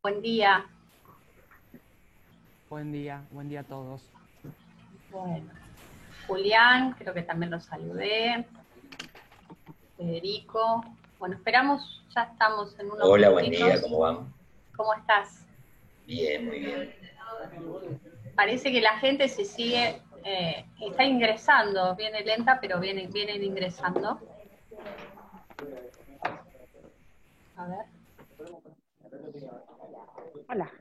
Buen día. Buen día a todos. Bueno, Julián, creo que también lo saludé. Federico. Bueno, esperamos, ya estamos en unos Hola, buen día, minutitos. ¿cómo van? ¿Cómo estás? Bien, muy bien. Parece que la gente se sigue, está ingresando, viene lenta, pero vienen ingresando. A ver. Hola.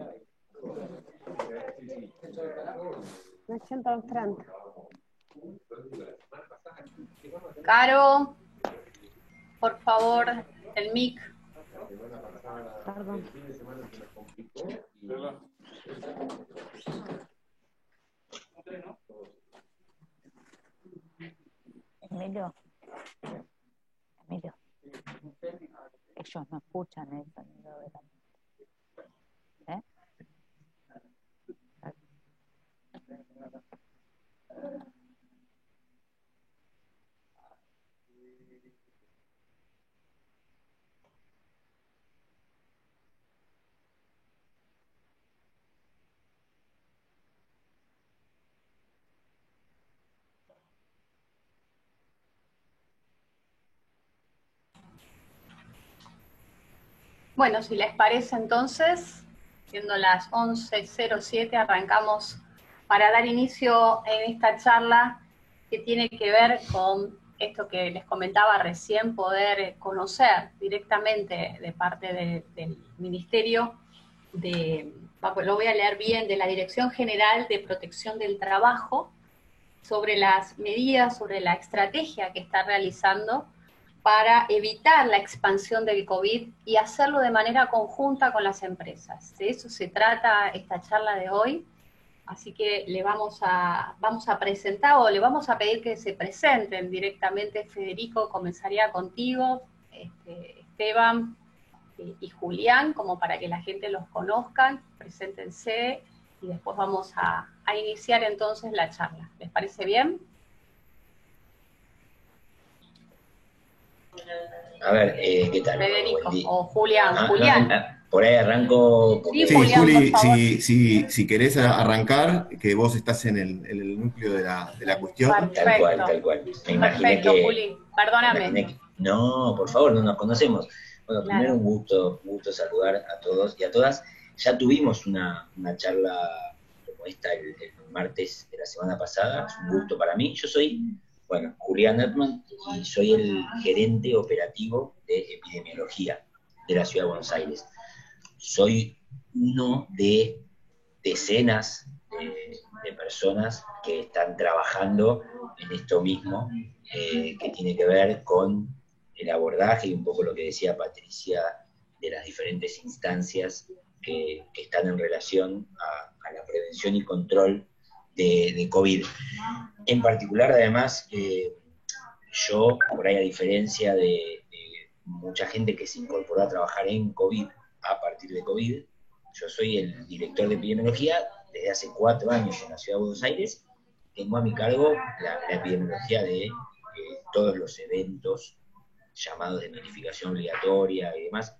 Me siento enfrente. Caro, por favor, el mic. Perdón. Emilio, ellos no escuchan el sonido de la ¿eh? Bueno, si les parece entonces, siendo las 11:07, arrancamos para dar inicio en esta charla que tiene que ver con esto que les comentaba recién, poder conocer directamente de parte del Ministerio lo voy a leer bien, de la Dirección General de Protección del Trabajo, sobre las medidas, sobre la estrategia que está realizando para evitar la expansión del COVID y hacerlo de manera conjunta con las empresas. De eso se trata esta charla de hoy, así que vamos a presentar o le vamos a pedir que se presenten directamente. Federico, comenzaría contigo, Esteban y Julián, como para que la gente los conozca, preséntense y después vamos a iniciar entonces la charla. ¿Les parece bien? A ver, ¿qué tal? Federico, Buen día. o Julián. Julián. Por ahí arranco. Sí, Porque Sí, Julián, por Juli, favor. si querés arrancar, que vos estás en el núcleo de la cuestión. Tal cual, Perfecto. tal cual. Me imaginé Perfecto, que. Juli. Perdóname. No, por favor, no nos conocemos. Bueno, primero Claro. un gusto saludar a todos y a todas. Ya tuvimos una charla como esta el martes de la semana pasada. Es un gusto para mí. Yo soy, bueno, Julián Erdmann y soy el gerente operativo de epidemiología de la Ciudad de Buenos Aires. Soy uno de decenas de personas que están trabajando en esto mismo, que tiene que ver con el abordaje y un poco lo que decía Patricia de las diferentes instancias que están en relación a la prevención y control de COVID. En particular, además, yo, por ahí a diferencia de mucha gente que se incorporó a trabajar en COVID, a partir de COVID, yo soy el director de epidemiología desde hace 4 años en la Ciudad de Buenos Aires. Tengo a mi cargo la epidemiología de todos los eventos llamados de notificación obligatoria y demás.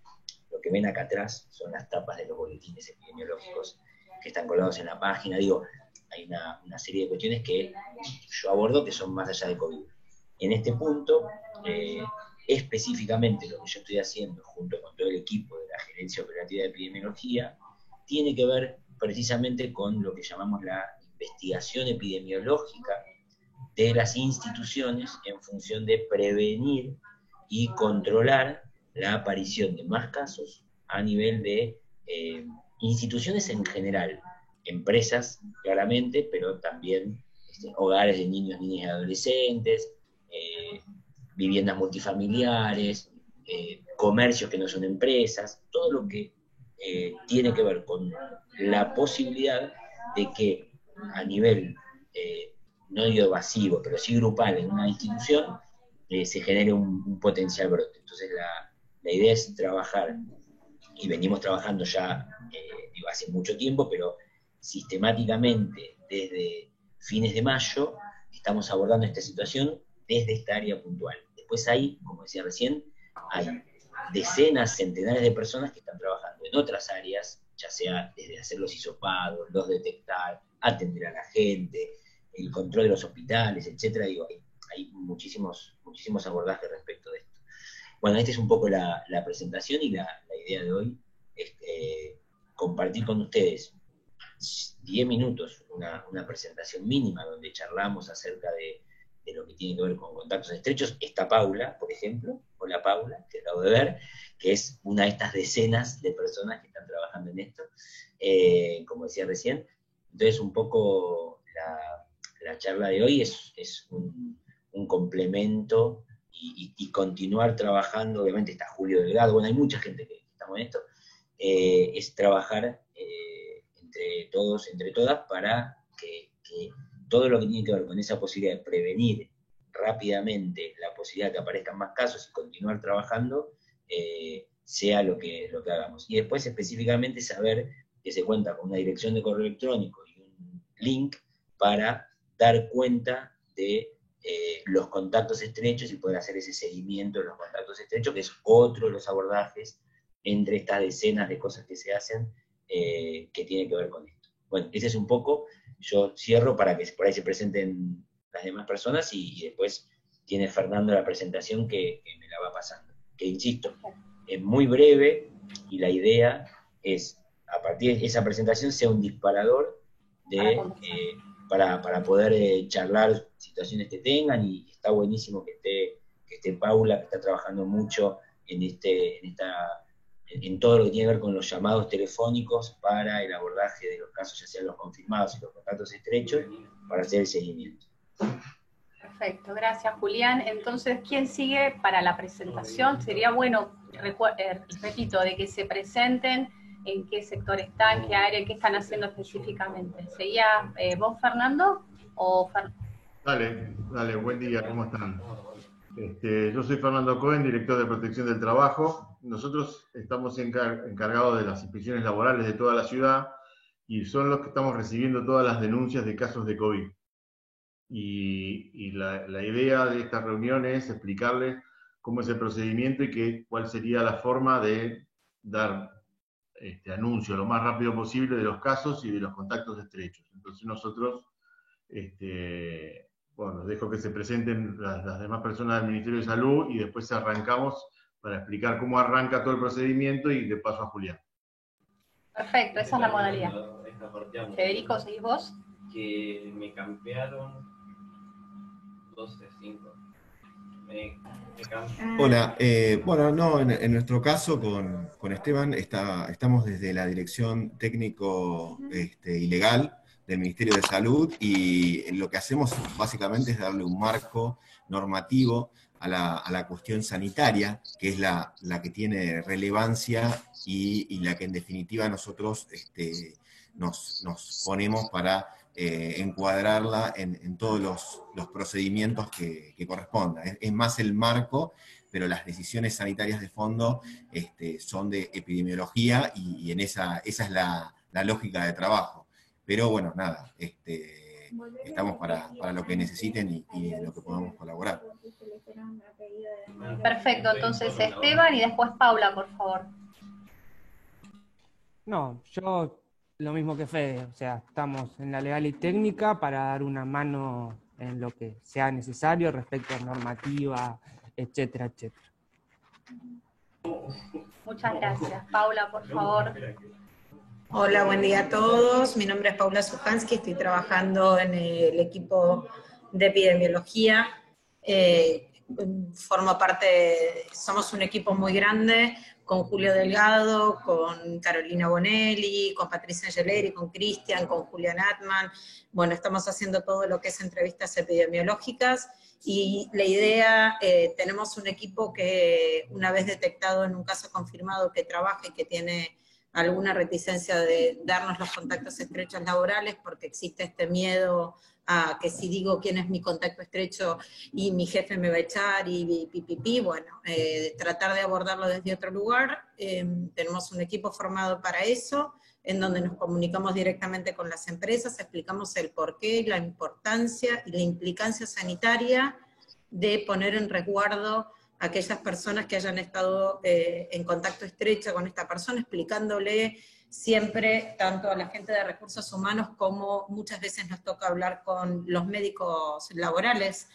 Lo que ven acá atrás son las tapas de los boletines epidemiológicos que están colgados en la página. Digo, hay una serie de cuestiones que yo abordo que son más allá de COVID. En este punto, específicamente lo que yo estoy haciendo junto con todo el equipo de la Gerencia Operativa de Epidemiología tiene que ver precisamente con lo que llamamos la investigación epidemiológica de las instituciones en función de prevenir y controlar la aparición de más casos a nivel de instituciones en general, empresas claramente, pero también hogares de niños, niñas y adolescentes, viviendas multifamiliares, comercios que no son empresas, todo lo que tiene que ver con la posibilidad de que a nivel, no digo evasivo, pero sí grupal en una institución, se genere un potencial brote. Entonces la idea es trabajar, y venimos trabajando ya hace mucho tiempo, pero sistemáticamente desde fines de mayo estamos abordando esta situación desde esta área puntual. Después hay, como decía recién, hay decenas, centenares de personas que están trabajando en otras áreas ya sea desde hacer los hisopados, los detectar, atender a la gente, el control de los hospitales, etcétera. Digo, hay muchísimos abordajes respecto de esto. Bueno, esta es un poco la presentación, y la idea de hoy es compartir con ustedes 10 minutos, una presentación mínima donde charlamos acerca de lo que tiene que ver con contactos estrechos. Está Paula, por ejemplo. Hola Paula, que acabo de ver, que es una de estas decenas de personas que están trabajando en esto, como decía recién. Entonces, un poco la charla de hoy es un complemento y continuar trabajando. Obviamente está Julio Delgado, bueno, hay mucha gente que estamos en esto, es trabajar entre todos, entre todas, para que todo lo que tiene que ver con esa posibilidad de prevenir rápidamente la posibilidad de que aparezcan más casos y continuar trabajando, sea lo que hagamos. Y después específicamente saber que se cuenta con una dirección de correo electrónico y un link para dar cuenta de los contactos estrechos y poder hacer ese seguimiento de los contactos estrechos, que es otro de los abordajes entre estas decenas de cosas que se hacen, que tiene que ver con esto. Bueno, ese es un poco. Yo cierro para que por ahí se presenten las demás personas, y después tiene Fernando la presentación que me la va pasando. Que insisto, es muy breve, y la idea es, a partir de esa presentación, sea un disparador para poder charlar situaciones que tengan, y está buenísimo que esté Paula, que está trabajando mucho en todo lo que tiene que ver con los llamados telefónicos para el abordaje de los casos, ya sean los confirmados y los contactos estrechos, para hacer el seguimiento. Perfecto, gracias Julián. Entonces, ¿quién sigue para la presentación? Sería bueno, repito, de que se presenten, en qué sector están, qué área, qué están haciendo específicamente. ¿Seguía vos, Fernando? Dale, buen día, ¿cómo están? Yo soy Fernando Cohen, director de Protección del Trabajo. Nosotros estamos encargados de las inspecciones laborales de toda la ciudad, y son los que estamos recibiendo todas las denuncias de casos de COVID. Y la idea de esta reunión es explicarles cómo es el procedimiento y cuál sería la forma de dar anuncio lo más rápido posible de los casos y de los contactos estrechos. Entonces nosotros, bueno, dejo que se presenten las demás personas del Ministerio de Salud, y después arrancamos para explicar cómo arranca todo el procedimiento, y de paso a Julián. Perfecto, esa es la modalidad. Federico, ¿seguís vos? Que me cambiaron 12-5. Hola, bueno, no, en nuestro caso con Esteban estamos desde la Dirección Técnico y Legal del Ministerio de Salud, y lo que hacemos básicamente es darle un marco normativo a la cuestión sanitaria, que es la que tiene relevancia y la que en definitiva nosotros nos ponemos para encuadrarla en todos los procedimientos que correspondan. Es más el marco, pero las decisiones sanitarias de fondo son de epidemiología, y en esa es la lógica de trabajo. Pero bueno, nada, estamos para lo que necesiten y en lo que podamos colaborar. Perfecto, entonces Esteban y después Paula, por favor. No, yo lo mismo que Fede, o sea, estamos en la legal y técnica para dar una mano en lo que sea necesario respecto a normativa, etcétera, etcétera. Muchas gracias. Paula, por favor. Hola, buen día a todos. Mi nombre es Paula Sujansky, estoy trabajando en el equipo de epidemiología. Somos un equipo muy grande, con Julio Delgado, con Carolina Bonelli, con Patricia Angeleri, con Cristian, con Julián Atman. Bueno, estamos haciendo todo lo que es entrevistas epidemiológicas, y la idea, tenemos un equipo que, una vez detectado en un caso confirmado que trabaja y que tiene alguna reticencia de darnos los contactos estrechos laborales, porque existe este miedo a que si digo quién es mi contacto estrecho y mi jefe me va a echar bueno, tratar de abordarlo desde otro lugar. Tenemos un equipo formado para eso, en donde nos comunicamos directamente con las empresas, explicamos el porqué, la importancia y la implicancia sanitaria de poner en resguardo aquellas personas que hayan estado en contacto estrecho con esta persona, explicándole siempre, tanto a la gente de recursos humanos como muchas veces nos toca hablar con los médicos laborales,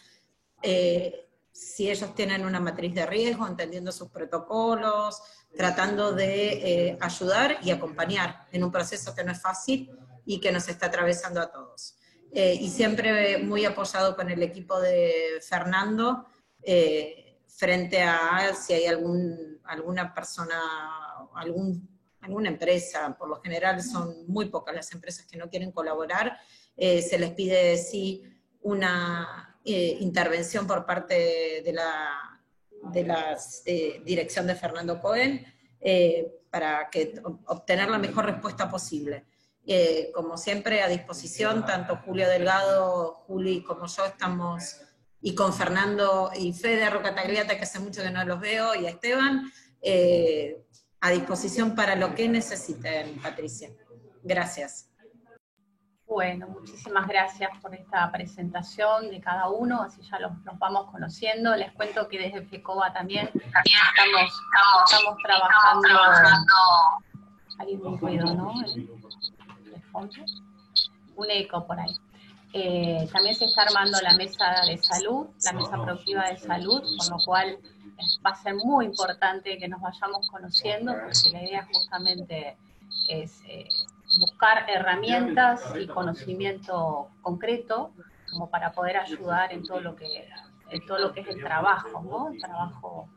si ellos tienen una matriz de riesgo, entendiendo sus protocolos, tratando de ayudar y acompañar en un proceso que no es fácil y que nos está atravesando a todos. Y siempre muy apoyado con el equipo de Fernando, frente a si hay alguna persona, alguna empresa, por lo general son muy pocas las empresas que no quieren colaborar, se les pide sí una intervención por parte de la dirección de Fernando Cohen, para obtener la mejor respuesta posible. Como siempre, a disposición, tanto Julio Delgado, Juli como yo estamos, y con Fernando y Fede Rocatagliata, que hace mucho que no los veo, y a Esteban, a disposición para lo que necesiten, Patricia. Gracias. Bueno, muchísimas gracias por esta presentación de cada uno, así ya los vamos conociendo. Les cuento que desde FECOBA también estamos trabajando. Hay un ruido, ¿no? De fondo. Un eco por ahí. También se está armando la mesa de salud, la mesa proactiva de salud, con lo cual va a ser muy importante que nos vayamos conociendo, porque la idea justamente es buscar herramientas y conocimiento concreto como para poder ayudar en todo lo que es el trabajo, ¿no? El trabajo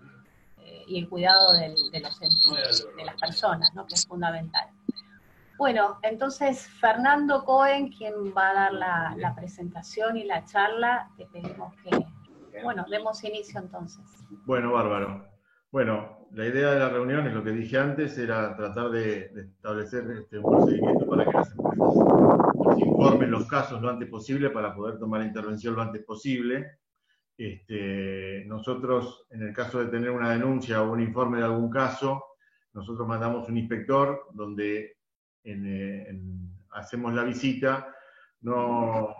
y el cuidado de las personas, ¿no? Que es fundamental. Bueno, entonces Fernando Cohen, quien va a dar la presentación y la charla, te pedimos que, bueno, demos inicio entonces. Bueno, bárbaro. Bueno, la idea de la reunión, es lo que dije antes, era tratar de establecer un procedimiento para que las empresas nos informen los casos lo antes posible para poder tomar intervención lo antes posible. Nosotros, en el caso de tener una denuncia o un informe de algún caso, nosotros mandamos un inspector donde hacemos la visita, no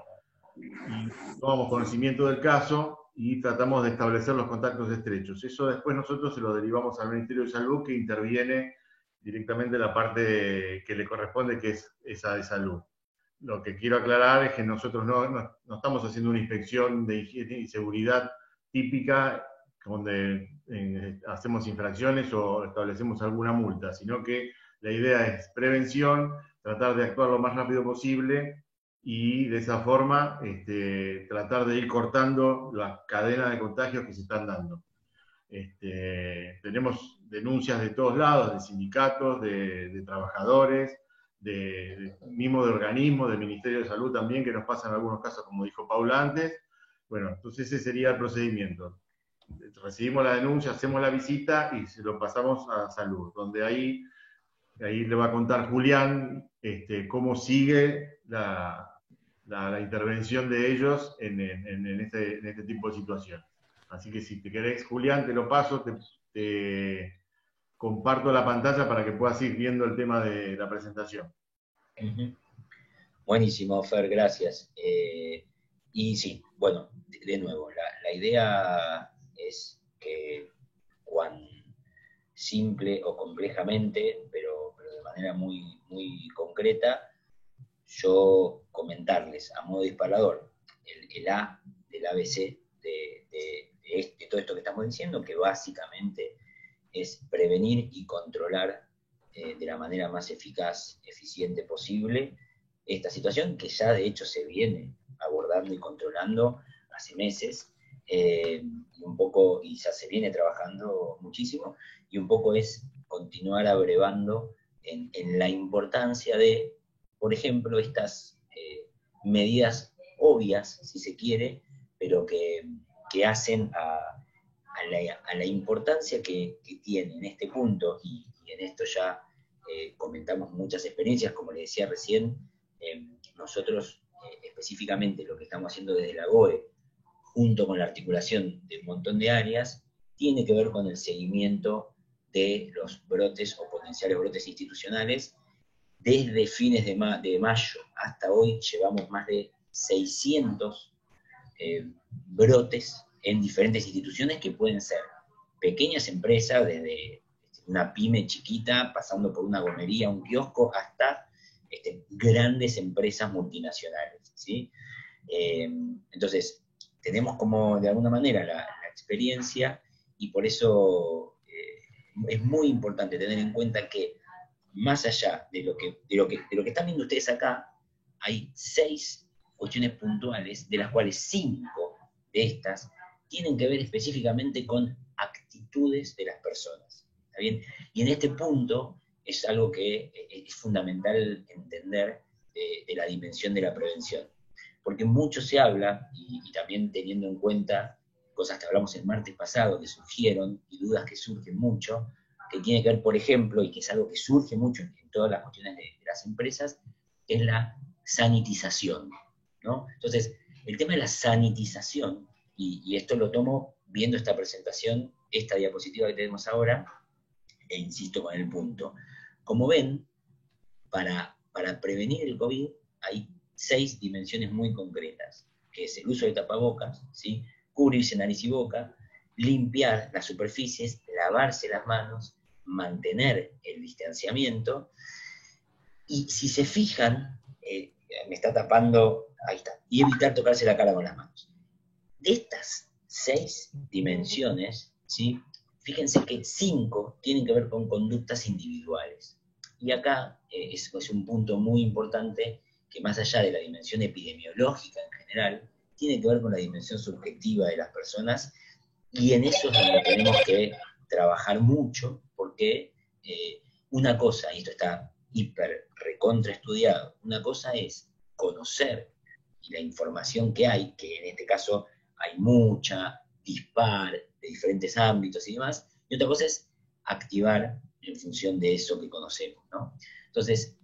tomamos conocimiento del caso y tratamos de establecer los contactos estrechos. Eso después nosotros se lo derivamos al Ministerio de Salud, que interviene directamente en la parte que le corresponde, que es esa de salud. Lo que quiero aclarar es que nosotros no estamos haciendo una inspección de higiene y seguridad típica, donde hacemos infracciones o establecemos alguna multa, sino que la idea es prevención, tratar de actuar lo más rápido posible y de esa forma tratar de ir cortando la cadena de contagios que se están dando. Tenemos denuncias de todos lados, de sindicatos, de trabajadores, mismo de organismos, del Ministerio de Salud también, que nos pasan algunos casos, como dijo Paula antes. Bueno, entonces ese sería el procedimiento. Recibimos la denuncia, hacemos la visita y se lo pasamos a Salud, donde ahí le va a contar Julián cómo sigue la intervención de ellos en este tipo de situación. Así que si te querés, Julián, te lo paso, te comparto la pantalla para que puedas ir viendo el tema de la presentación. Buenísimo, Fer, gracias. Y sí, bueno, de nuevo, la idea es que cuán simple o complejamente, pero de manera muy, muy concreta, yo comentarles a modo disparador el A del ABC de todo esto que estamos diciendo, que básicamente es prevenir y controlar de la manera más eficaz, eficiente posible esta situación, que ya de hecho se viene abordando y controlando hace meses, un poco, y ya se viene trabajando muchísimo, y un poco es continuar abrevando en la importancia de, por ejemplo, estas medidas obvias, si se quiere, pero que hacen a la importancia que tiene en este punto, y en esto ya comentamos muchas experiencias, como le decía recién, nosotros específicamente lo que estamos haciendo desde la GOE, junto con la articulación de un montón de áreas, tiene que ver con el seguimiento de los brotes o potenciales brotes institucionales. Desde fines de mayo hasta hoy llevamos más de 600 brotes en diferentes instituciones, que pueden ser pequeñas empresas, desde una pyme chiquita, pasando por una gomería, un kiosco, hasta grandes empresas multinacionales, ¿sí? Entonces, tenemos como de alguna manera la experiencia, y por eso es muy importante tener en cuenta que más allá de lo que están viendo ustedes acá, hay 6 cuestiones puntuales, de las cuales 5 de estas tienen que ver específicamente con actitudes de las personas. ¿Está bien? Y en este punto es algo que es fundamental entender de la dimensión de la prevención. Porque mucho se habla, y también teniendo en cuenta cosas que hablamos el martes pasado, que surgieron, y dudas que surgen mucho, que tiene que ver, por ejemplo, y que es algo que surge mucho en todas las cuestiones de las empresas, es la sanitización, ¿no? Entonces, el tema de la sanitización, y esto lo tomo viendo esta presentación, esta diapositiva que tenemos ahora, e insisto con el punto. Como ven, para prevenir el COVID hay 6 dimensiones muy concretas, que es el uso de tapabocas, ¿sí? Cubrirse nariz y boca, limpiar las superficies, lavarse las manos, mantener el distanciamiento, y si se fijan, me está tapando, ahí está, y evitar tocarse la cara con las manos. De estas 6 dimensiones, ¿sí? Fíjense que 5 tienen que ver con conductas individuales. Y acá es un punto muy importante, que más allá de la dimensión epidemiológica en general, tiene que ver con la dimensión subjetiva de las personas, y en eso es donde tenemos que trabajar mucho, porque una cosa, y esto está hiper recontra estudiado, una cosa es conocer y la información que hay, que en este caso hay mucha, dispar, de diferentes ámbitos y demás, y otra cosa es activar en función de eso que conocemos, ¿no? Entonces,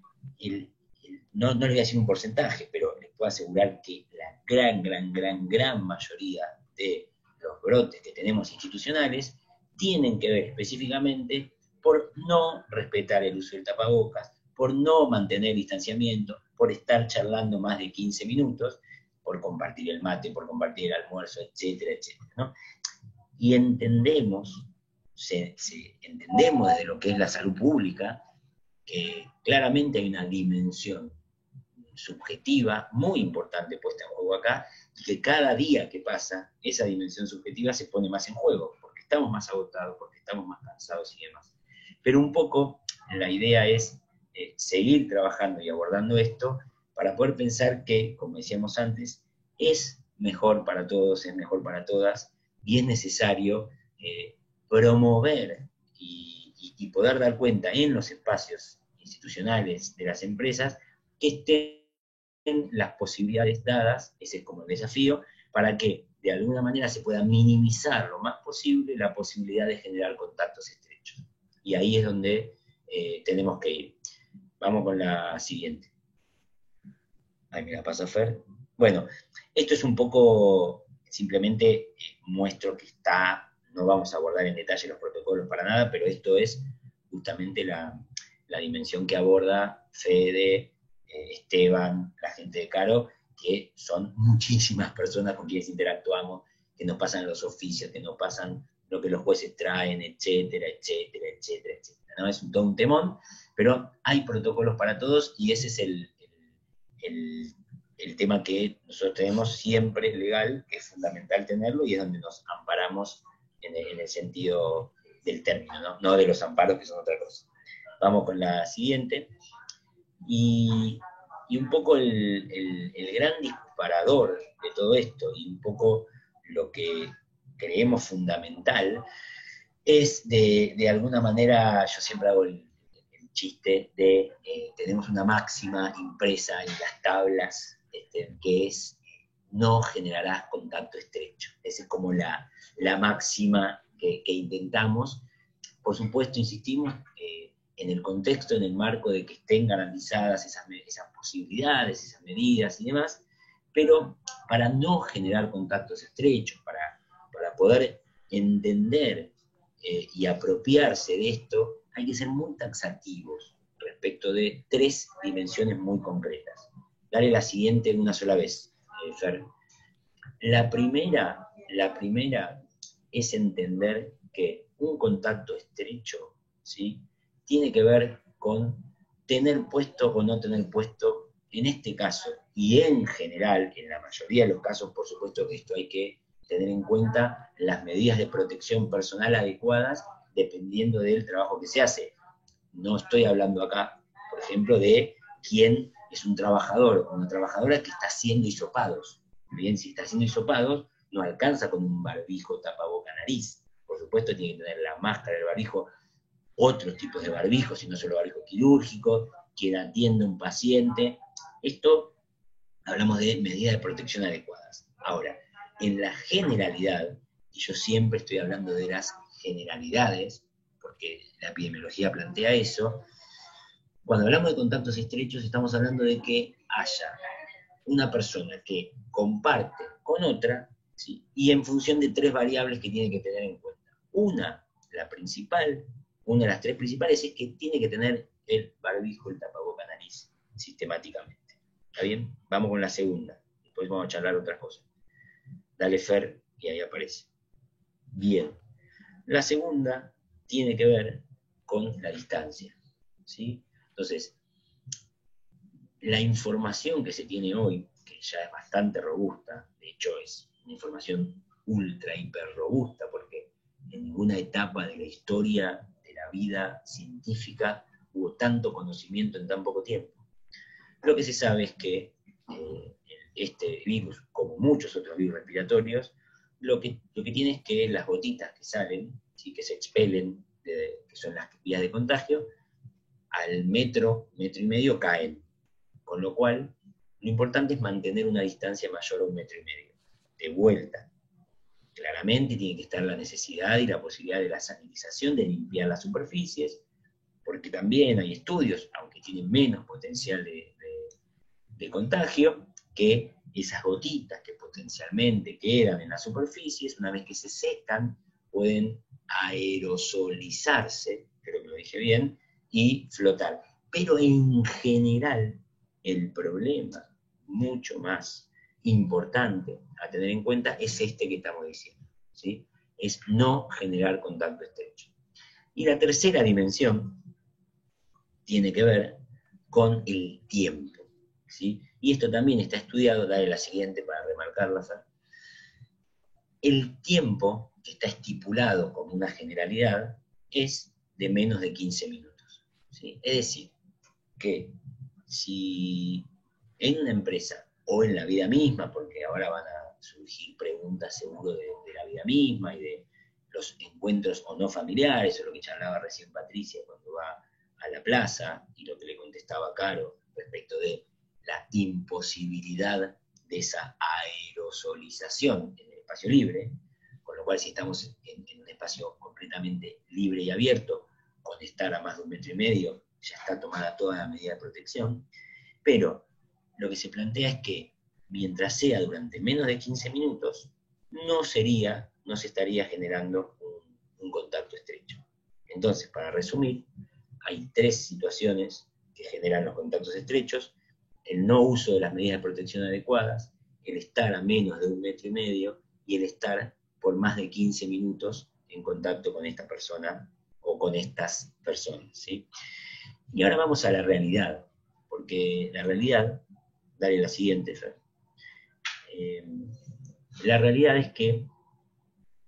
no les voy a decir un porcentaje, pero les puedo asegurar que la gran mayoría de los brotes que tenemos institucionales tienen que ver específicamente por no respetar el uso del tapabocas, por no mantener distanciamiento, por estar charlando más de 15 minutos, por compartir el mate, por compartir el almuerzo, etcétera, etcétera, ¿no? Y entendemos desde lo que es la salud pública, que claramente hay una dimensión subjetiva muy importante puesta en juego acá, y que cada día que pasa, esa dimensión subjetiva se pone más en juego, porque estamos más agotados, porque estamos más cansados y demás. Pero un poco la idea es seguir trabajando y abordando esto para poder pensar que, como decíamos antes, es mejor para todos, es mejor para todas, y es necesario promover y poder dar cuenta en los espacios institucionales de las empresas que estén las posibilidades dadas, ese es como el desafío, para que de alguna manera se pueda minimizar lo más posible la posibilidad de generar contactos estrechos. Y ahí es donde tenemos que ir. Vamos con la siguiente. Ahí me la pasa Fer. Bueno, esto es un poco, simplemente muestro que no vamos a abordar en detalle los protocolos para nada, pero esto es justamente la dimensión que aborda Fede, Esteban, la gente de Caro, que son muchísimas personas con quienes interactuamos, que nos pasan los oficios, que nos pasan lo que los jueces traen, etcétera, etcétera, etcétera, etcétera, ¿no? Es todo un temón, pero hay protocolos para todos, y ese es el tema que nosotros tenemos siempre legal, que es fundamental tenerlo, y es donde nos amparamos en el sentido del término, no de los amparos, que son otra cosa. Vamos con la siguiente. Y un poco el gran disparador de todo esto, y un poco lo que creemos fundamental, es de alguna manera, yo siempre hago el chiste de, tenemos una máxima impresa en las tablas, que es, no generarás contacto estrecho. Esa es como la máxima que intentamos. Por supuesto, insistimos, en el contexto, en el marco de que estén garantizadas esas posibilidades, esas medidas y demás, pero para no generar contactos estrechos, para poder entender y apropiarse de esto, hay que ser muy taxativos respecto de 3 dimensiones muy concretas. Dale la siguiente en una sola vez, Fer. La primera es entender que un contacto estrecho, ¿sí? Tiene que ver con tener puesto o no tener puesto, en este caso, y en general, en la mayoría de los casos, por supuesto que esto hay que tener en cuenta las medidas de protección personal adecuadas dependiendo del trabajo que se hace. No estoy hablando acá, por ejemplo, de quién es un trabajador o una trabajadora que está haciendo hisopados. Bien, si está haciendo hisopados, no alcanza con un barbijo tapaboca nariz. Por supuesto, tiene que tener la máscara, el barbijo, otros tipos de barbijos, y no solo barbijo quirúrgico, quien atiende a un paciente. Esto hablamos de medidas de protección adecuadas. Ahora, en la generalidad, y yo siempre estoy hablando de las generalidades, porque la epidemiología plantea eso, cuando hablamos de contactos estrechos estamos hablando de que haya una persona que comparte con otra, ¿sí? Y en función de 3 variables que tiene que tener en cuenta. Una de las 3 principales es que tiene que tener el barbijo, el tapaboca nariz, sistemáticamente. ¿Está bien? Vamos con la segunda, después vamos a charlar otras cosas. Dale Fer, y ahí aparece. Bien. La segunda tiene que ver con la distancia, ¿sí? Entonces, la información que se tiene hoy, que ya es bastante robusta, de hecho es una información ultra, hiper robusta, porque en ninguna etapa de la historia de la vida científica hubo tanto conocimiento en tan poco tiempo. Lo que se sabe es que este virus, como muchos otros virus respiratorios, lo que tiene es que las gotitas que salen, ¿sí? Que se expelen, que son las vías de contagio, al metro y medio caen. Con lo cual, lo importante es mantener una distancia mayor a 1,5 metros. De vuelta, claramente tiene que estar la necesidad y la posibilidad de la sanitización, de limpiar las superficies, porque también hay estudios, aunque tienen menos potencial de contagio, que esas gotitas que potencialmente quedan en las superficies, una vez que se secan, pueden aerosolizarse, creo que lo dije bien, y flotar. Pero en general, el problema mucho más importante a tener en cuenta es este que estamos diciendo, ¿sí? Es no generar contacto estrecho. Y la tercera dimensión tiene que ver con el tiempo, ¿sí? Y esto también está estudiado, dale la siguiente para remarcarla, Fer. El tiempo que está estipulado como una generalidad es de menos de 15 minutos, ¿sí? Es decir, que si en una empresa o en la vida misma, porque ahora van a surgir preguntas seguro de la vida misma y de los encuentros o no familiares, o lo que charlaba recién Patricia cuando va a la plaza, y lo que le contestaba Caro respecto de la imposibilidad de esa aerosolización en el espacio libre, con lo cual si estamos en un espacio completamente libre y abierto, con estar a más de 1,5 metros, ya está tomada toda la medida de protección, pero lo que se plantea es que mientras sea durante menos de 15 minutos, no se estaría generando un contacto estrecho. Entonces, para resumir, hay 3 situaciones que generan los contactos estrechos: el no uso de las medidas de protección adecuadas, el estar a menos de 1,5 metros y el estar por más de 15 minutos en contacto con esta persona o con estas personas, ¿sí? Y ahora vamos a la realidad, porque la realidad, dale la siguiente, Fer. La realidad es que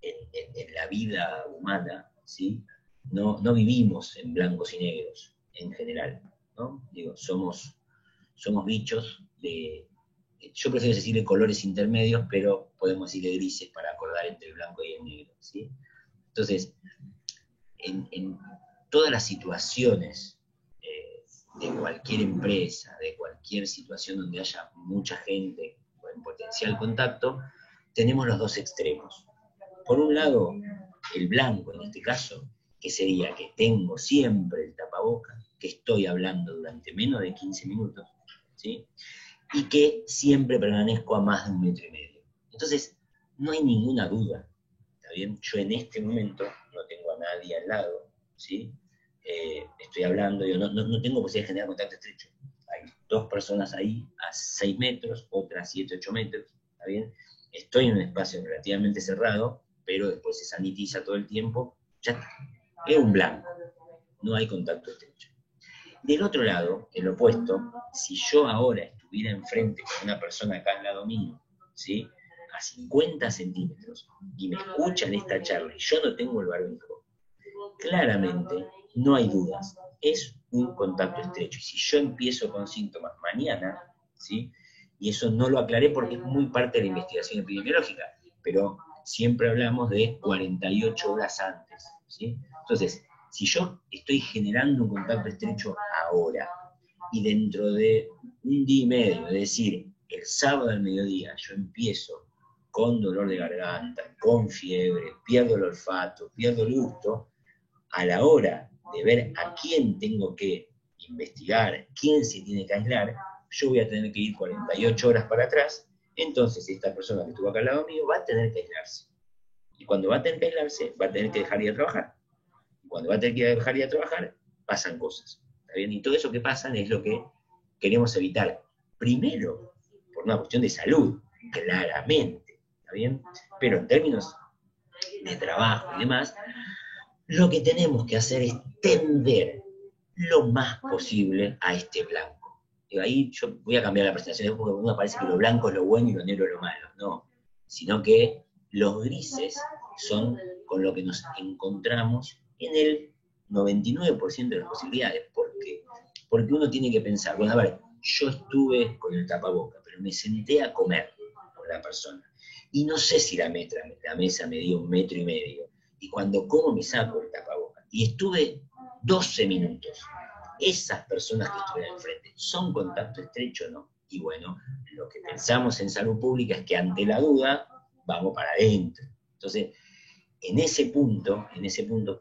en la vida humana, ¿sí? No vivimos en blancos y negros, en general, ¿no? Digo, somos bichos de, yo prefiero decirle colores intermedios, pero podemos decirle grises para acordar entre el blanco y el negro, ¿sí? Entonces, en todas las situaciones de cualquier empresa, de cualquier situación donde haya mucha gente en potencial contacto, tenemos los 2 extremos. Por un lado, el blanco en este caso, que sería que tengo siempre el tapaboca, que estoy hablando durante menos de 15 minutos, ¿sí? Y que siempre permanezco a más de 1,5 metros. Entonces, no hay ninguna duda, ¿está bien? Yo en este momento no tengo a nadie al lado, ¿sí? Estoy hablando, yo no tengo posibilidad de generar contacto estrecho. Hay 2 personas ahí a 6 metros, otras 7, 8 metros, ¿está bien? Estoy en un espacio relativamente cerrado, pero después se sanitiza todo el tiempo, Ya está. Es un blanco. No hay contacto estrecho. Del otro lado, el opuesto, si yo ahora estuviera enfrente con una persona acá al lado mío, ¿sí?, a 50 centímetros, y me escuchan esta charla y yo no tengo el barbijo, claramente, no hay dudas, es un contacto estrecho. Y si yo empiezo con síntomas mañana, ¿sí?, y eso no lo aclaré porque es muy parte de la investigación epidemiológica, pero siempre hablamos de 48 horas antes, ¿sí? Entonces, si yo estoy generando un contacto estrecho ahora, y dentro de un día y medio, es decir, el sábado al mediodía, yo empiezo con dolor de garganta, con fiebre, pierdo el olfato, pierdo el gusto, a la hora de ver a quién tengo que investigar, quién se tiene que aislar, yo voy a tener que ir 48 horas para atrás, entonces esta persona que estuvo acá al lado mío va a tener que aislarse. Y cuando va a tener que aislarse, va a tener que dejar de ir a trabajar. Y cuando va a tener que dejar de ir a trabajar, pasan cosas. ¿Está bien? Y todo eso que pasan es lo que queremos evitar. Primero, por una cuestión de salud, claramente. ¿Está bien? Pero en términos de trabajo y demás, lo que tenemos que hacer es tender lo más posible a este blanco. Y ahí yo voy a cambiar la presentación, porque uno parece que lo blanco es lo bueno y lo negro es lo malo. No, sino que los grises son con lo que nos encontramos en el 99% de las posibilidades. ¿Por qué? Porque uno tiene que pensar, bueno, a ver, yo estuve con el tapaboca, pero me senté a comer con la persona. Y no sé si la mesa me dio 1,5 metros. Y cuando como me saco el tapaboca. Y estuve 12 minutos. Esas personas que estuvieron enfrente, ¿son contacto estrecho o no? Y bueno, lo que pensamos en salud pública es que ante la duda, vamos para adentro. Entonces, en ese punto,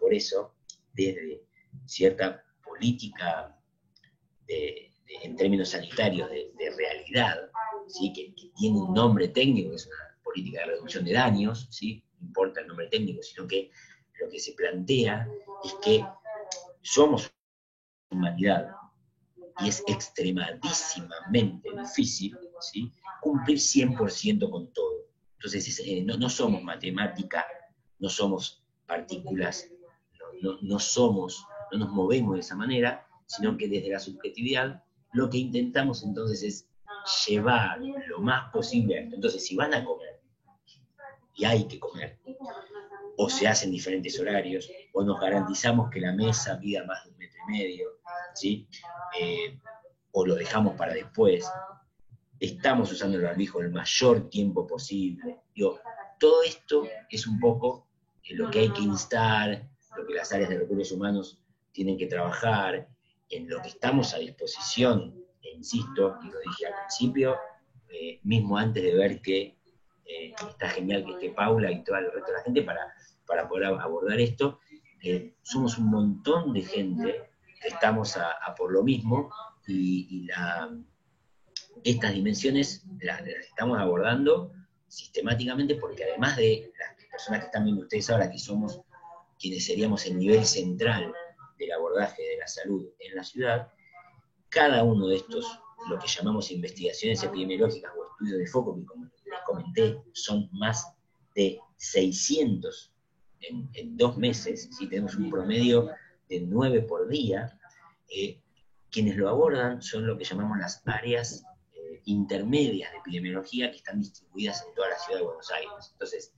por eso, desde cierta política en términos sanitarios de realidad, ¿sí?, que tiene un nombre técnico, que es una política de reducción de daños, ¿sí?, no importa el nombre técnico, sino que lo que se plantea es que somos humanidad y es extremadísimamente difícil, ¿sí?, cumplir 100% con todo. Entonces, no somos matemática, no somos partículas, no nos movemos de esa manera, sino que desde la subjetividad lo que intentamos entonces es llevar lo más posible a esto. Entonces, si van a comer, y hay que comer, o se hacen diferentes horarios, o nos garantizamos que la mesa mida más de 1,5 metros, ¿sí?, o lo dejamos para después, estamos usando el barbijo el mayor tiempo posible. Digo, todo esto es un poco lo que hay que instar, lo que las áreas de recursos humanos tienen que trabajar, en lo que estamos a disposición, e insisto, y lo dije al principio, mismo antes de ver que está genial que esté Paula y todo el resto de la gente para poder abordar esto. Somos un montón de gente que estamos a por lo mismo, y estas dimensiones las estamos abordando sistemáticamente, porque además de las personas que están viendo ustedes ahora, que somos quienes seríamos el nivel central del abordaje de la salud en la ciudad, cada uno de estos, lo que llamamos investigaciones epidemiológicas o estudios de foco, que como les comenté, son más de 600 en 2 meses, ¿sí? Tenemos un promedio de 9 por día. Quienes lo abordan son lo que llamamos las áreas intermedias de epidemiología, que están distribuidas en toda la ciudad de Buenos Aires. Entonces,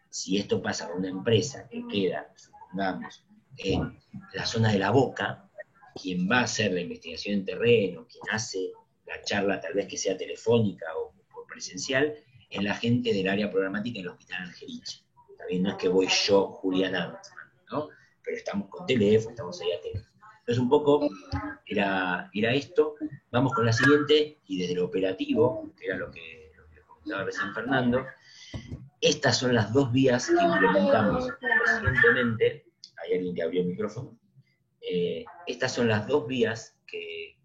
si esto pasa con una empresa que queda, supongamos, en la zona de La Boca, quien va a hacer la investigación en terreno, quien hace la charla tal vez que sea telefónica o presencial, es la gente del área programática del Hospital Angelich. También no es que voy yo, Julián Antman, ¿no? Pero estamos con teléfono, estamos ahí atentos. Entonces un poco era esto. Vamos con la siguiente, y desde lo operativo, que era lo que comentaba recién Fernando, estas son las 2 vías que implementamos recientemente. Hay alguien que abrió el micrófono. Estas son las 2 vías que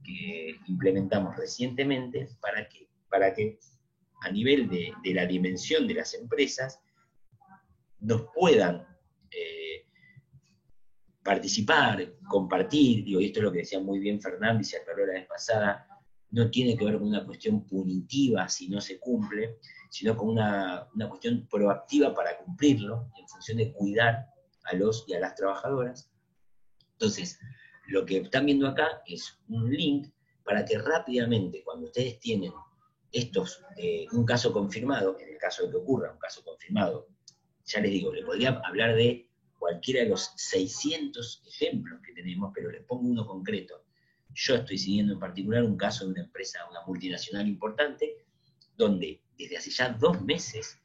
implementamos recientemente para que a nivel de la dimensión de las empresas nos puedan participar, compartir, y esto es lo que decía muy bien Fernando y se aclaró la vez pasada, no tiene que ver con una cuestión punitiva si no se cumple, sino con una cuestión proactiva para cumplirlo, en función de cuidar a los y a las trabajadoras. Entonces, lo que están viendo acá es un link para que rápidamente, cuando ustedes tienen un caso confirmado, en el caso de que ocurra un caso confirmado, ya les digo, le podría hablar de cualquiera de los 600 ejemplos que tenemos, pero les pongo uno concreto. Yo estoy siguiendo en particular un caso de una empresa, una multinacional importante, donde desde hace ya 2 meses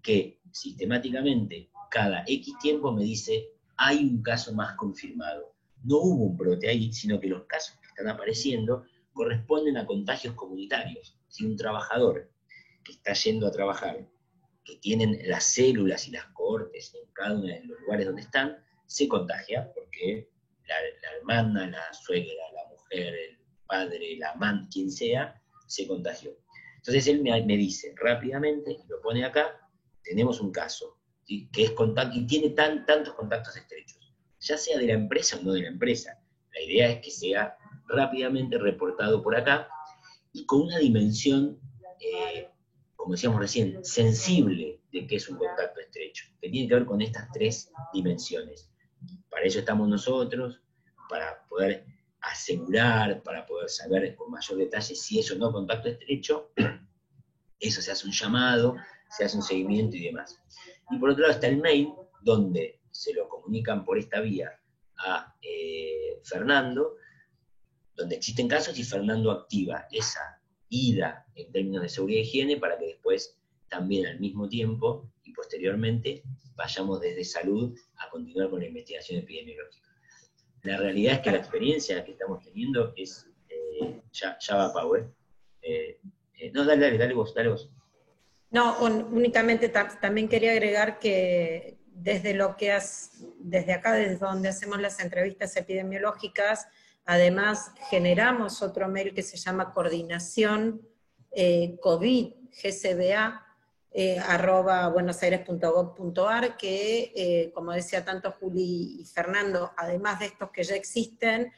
que sistemáticamente cada X tiempo me dice, hay un caso más confirmado. No hubo un brote ahí, sino que los casos que están apareciendo corresponden a contagios comunitarios. Si un trabajador que está yendo a trabajar, que tienen las células y las cohortes en cada uno de los lugares donde están, se contagia porque la hermana, la suegra, la mujer, el padre, la amante, quien sea, se contagió. Entonces él me dice rápidamente, y lo pone acá, tenemos un caso, ¿sí?, que es contacto y tiene tantos contactos estrechos, ya sea de la empresa o no de la empresa. La idea es que sea rápidamente reportado por acá y con una dimensión, como decíamos recién, sensible de que es un contacto estrecho, que tiene que ver con estas 3 dimensiones. Para eso estamos nosotros, para poder asegurar, para poder saber con mayor detalle si es o no contacto estrecho. Eso se hace un llamado, se hace un seguimiento y demás. Y por otro lado está el mail, donde se lo comunican por esta vía a Fernando, donde existen casos y Fernando activa esa ida en términos de seguridad e higiene para que después también al mismo tiempo y posteriormente vayamos desde salud a continuar con la investigación epidemiológica. La realidad es que la experiencia que estamos teniendo es, ya va Pau, no, dale vos. No, únicamente también quería agregar que desde acá, desde donde hacemos las entrevistas epidemiológicas, además generamos otro mail que se llama coordinación COVID GCBA @buenosaires.gov.ar, que como decía tanto Juli y Fernando, además de estos que ya existen,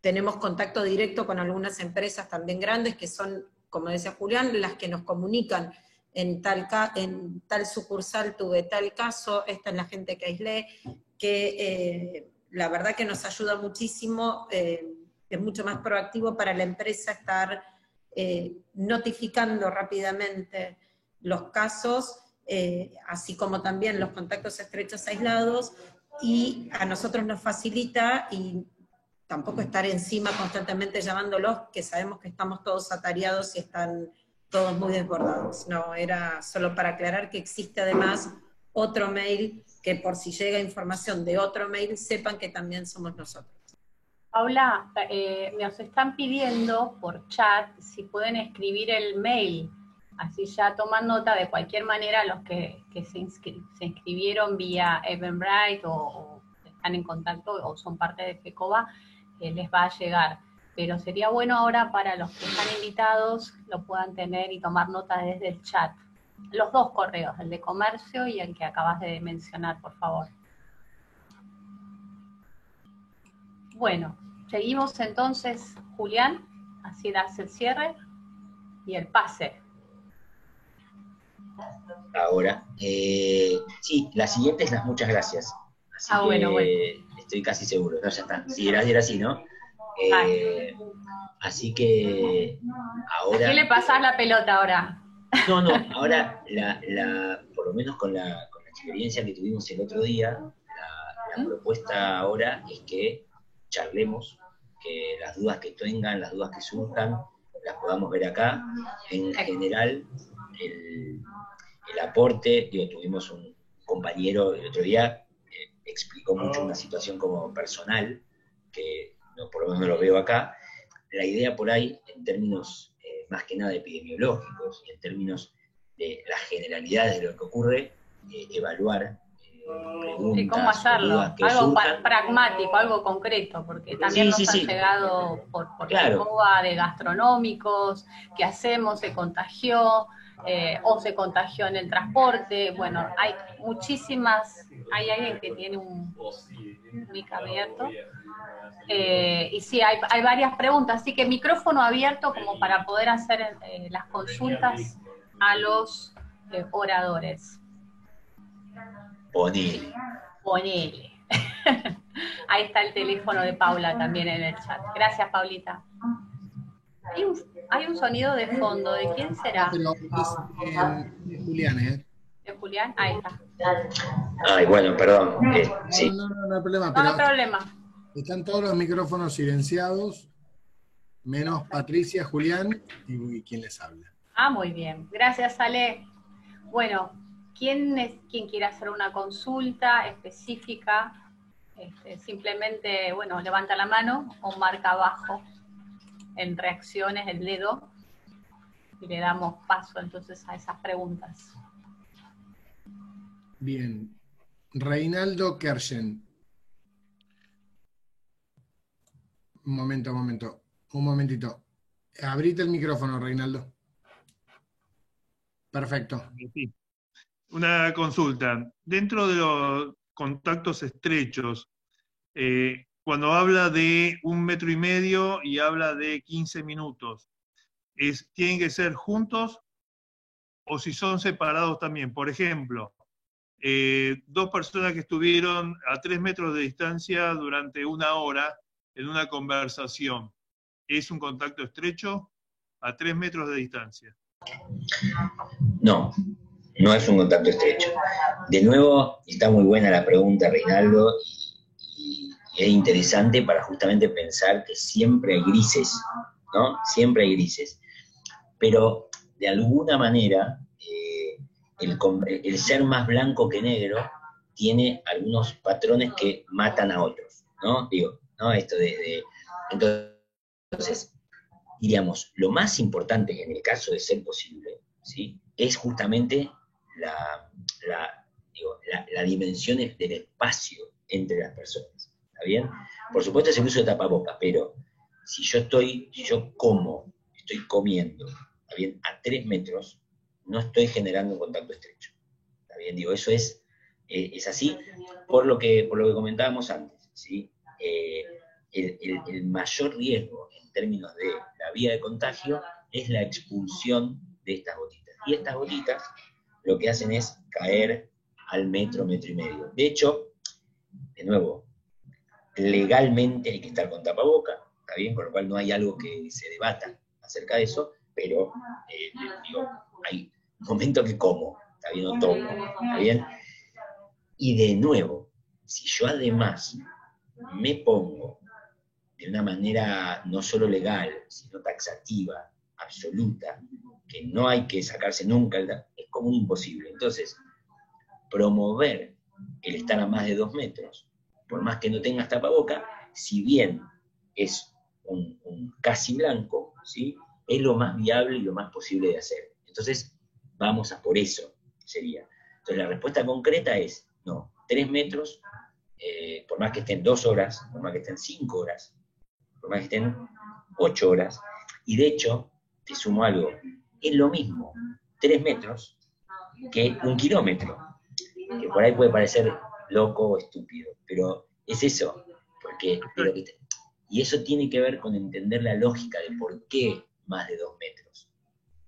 tenemos contacto directo con algunas empresas también grandes que son, como decía Julián, las que nos comunican en tal sucursal tuve tal caso, esta es la gente que aislé, que la verdad que nos ayuda muchísimo, es mucho más proactivo para la empresa estar notificando rápidamente los casos, así como también los contactos estrechos aislados, y a nosotros nos facilita, y tampoco estar encima constantemente llamándolos, que sabemos que estamos todos atareados y están todos muy desbordados. No, era solo para aclarar que existe además otro mail, que por si llega información de otro mail, sepan que también somos nosotros. Paula, nos están pidiendo por chat si pueden escribir el mail, así ya toman nota. De cualquier manera, los que se inscribieron vía Eventbrite o están en contacto o son parte de FECOBA, les va a llegar. Pero sería bueno ahora para los que están invitados, lo puedan tener y tomar nota desde el chat. Los 2 correos, el de comercio y el que acabas de mencionar, por favor. Bueno, seguimos entonces, Julián, así das el cierre y el pase. Ahora, sí, la siguiente es las muchas gracias. Así que bueno. Estoy casi seguro, no, ya está. Sí, era así, ¿no? Así que ahora... ¿A qué le pasás la pelota ahora? No, ahora, por lo menos con la experiencia que tuvimos el otro día, la propuesta ahora es que charlemos, que las dudas que tengan, las dudas que surjan, las podamos ver acá. En general, el aporte, tuvimos un compañero el otro día, explicó mucho una situación como personal, que por lo menos no lo veo acá. La idea por ahí, en términos más que nada epidemiológicos, y en términos de las generalidades de lo que ocurre, evaluar preguntas, sí, cómo hacerlo, algo pragmático, algo concreto, porque también nos han llegado por claro. FECOBA de gastronómicos, ¿qué hacemos? ¿Se contagió? O se contagió en el transporte. Bueno, hay muchísimas, hay alguien que tiene un mic abierto, y sí, hay varias preguntas, así que micrófono abierto como para poder hacer las consultas a los oradores. Ponele. Ahí está el teléfono de Paula también en el chat. Gracias, Paulita. Hay un sonido de fondo. ¿De quién será? Pero es de Julián, ¿eh? ¿De Julián? Ahí está. Ay, bueno, perdón. Sí. No hay problema. No hay problema. Están todos los micrófonos silenciados, menos Patricia, Julián y quien les habla. Ah, muy bien. Gracias, Ale. Bueno, ¿quién quiere hacer una consulta específica? Simplemente, bueno, levanta la mano o marca abajo en reacciones el dedo y le damos paso entonces a esas preguntas. Bien. Reinaldo Kershen. Un momentito. Abrite el micrófono, Reinaldo. Perfecto. Sí. Una consulta. Dentro de los contactos estrechos, cuando habla de 1,5 metros y habla de 15 minutos, ¿tienen que ser juntos o si son separados también? Por ejemplo, 2 personas que estuvieron a 3 metros de distancia durante 1 hora en una conversación, ¿es un contacto estrecho a 3 metros de distancia? No, no es un contacto estrecho. De nuevo, está muy buena la pregunta, Reinaldo, y es interesante para justamente pensar que siempre hay grises, ¿no? Siempre hay grises. Pero, de alguna manera, el ser más blanco que negro tiene algunos patrones que matan a otros, ¿no? Digo, ¿no? Esto entonces, diríamos, lo más importante en el caso de ser posible, ¿sí?, es justamente la dimensión del espacio entre las personas, ¿está bien? Por supuesto es el uso de tapabocas, pero si yo estoy comiendo, ¿está bien?, a 3 metros, no estoy generando un contacto estrecho, ¿está bien? Digo, eso es así por lo que comentábamos antes, ¿sí? El mayor riesgo en términos de la vía de contagio es la expulsión de estas gotitas. Y estas gotitas lo que hacen es caer al metro, 1,5 metros. De hecho, de nuevo, legalmente hay que estar con tapaboca, ¿está bien? Con lo cual no hay algo que se debata acerca de eso, pero digo, hay momentos que como, ¿está bien? O tomo, ¿está bien? Y de nuevo, si yo además me pongo de una manera no solo legal, sino taxativa, absoluta, que no hay que sacarse nunca, es como un imposible. Entonces, promover el estar a más de 2 metros, por más que no tengas tapaboca, si bien es un casi blanco, ¿sí?, es lo más viable y lo más posible de hacer. Entonces, vamos a por eso, sería. Entonces, la respuesta concreta es, no, 3 metros, por más que estén 2 horas, por más que estén 5 horas, por más que estén 8 horas, y de hecho, te sumo algo, es lo mismo 3 metros que 1 kilómetro, que por ahí puede parecer loco o estúpido, pero es eso, porque y eso tiene que ver con entender la lógica de por qué más de 2 metros.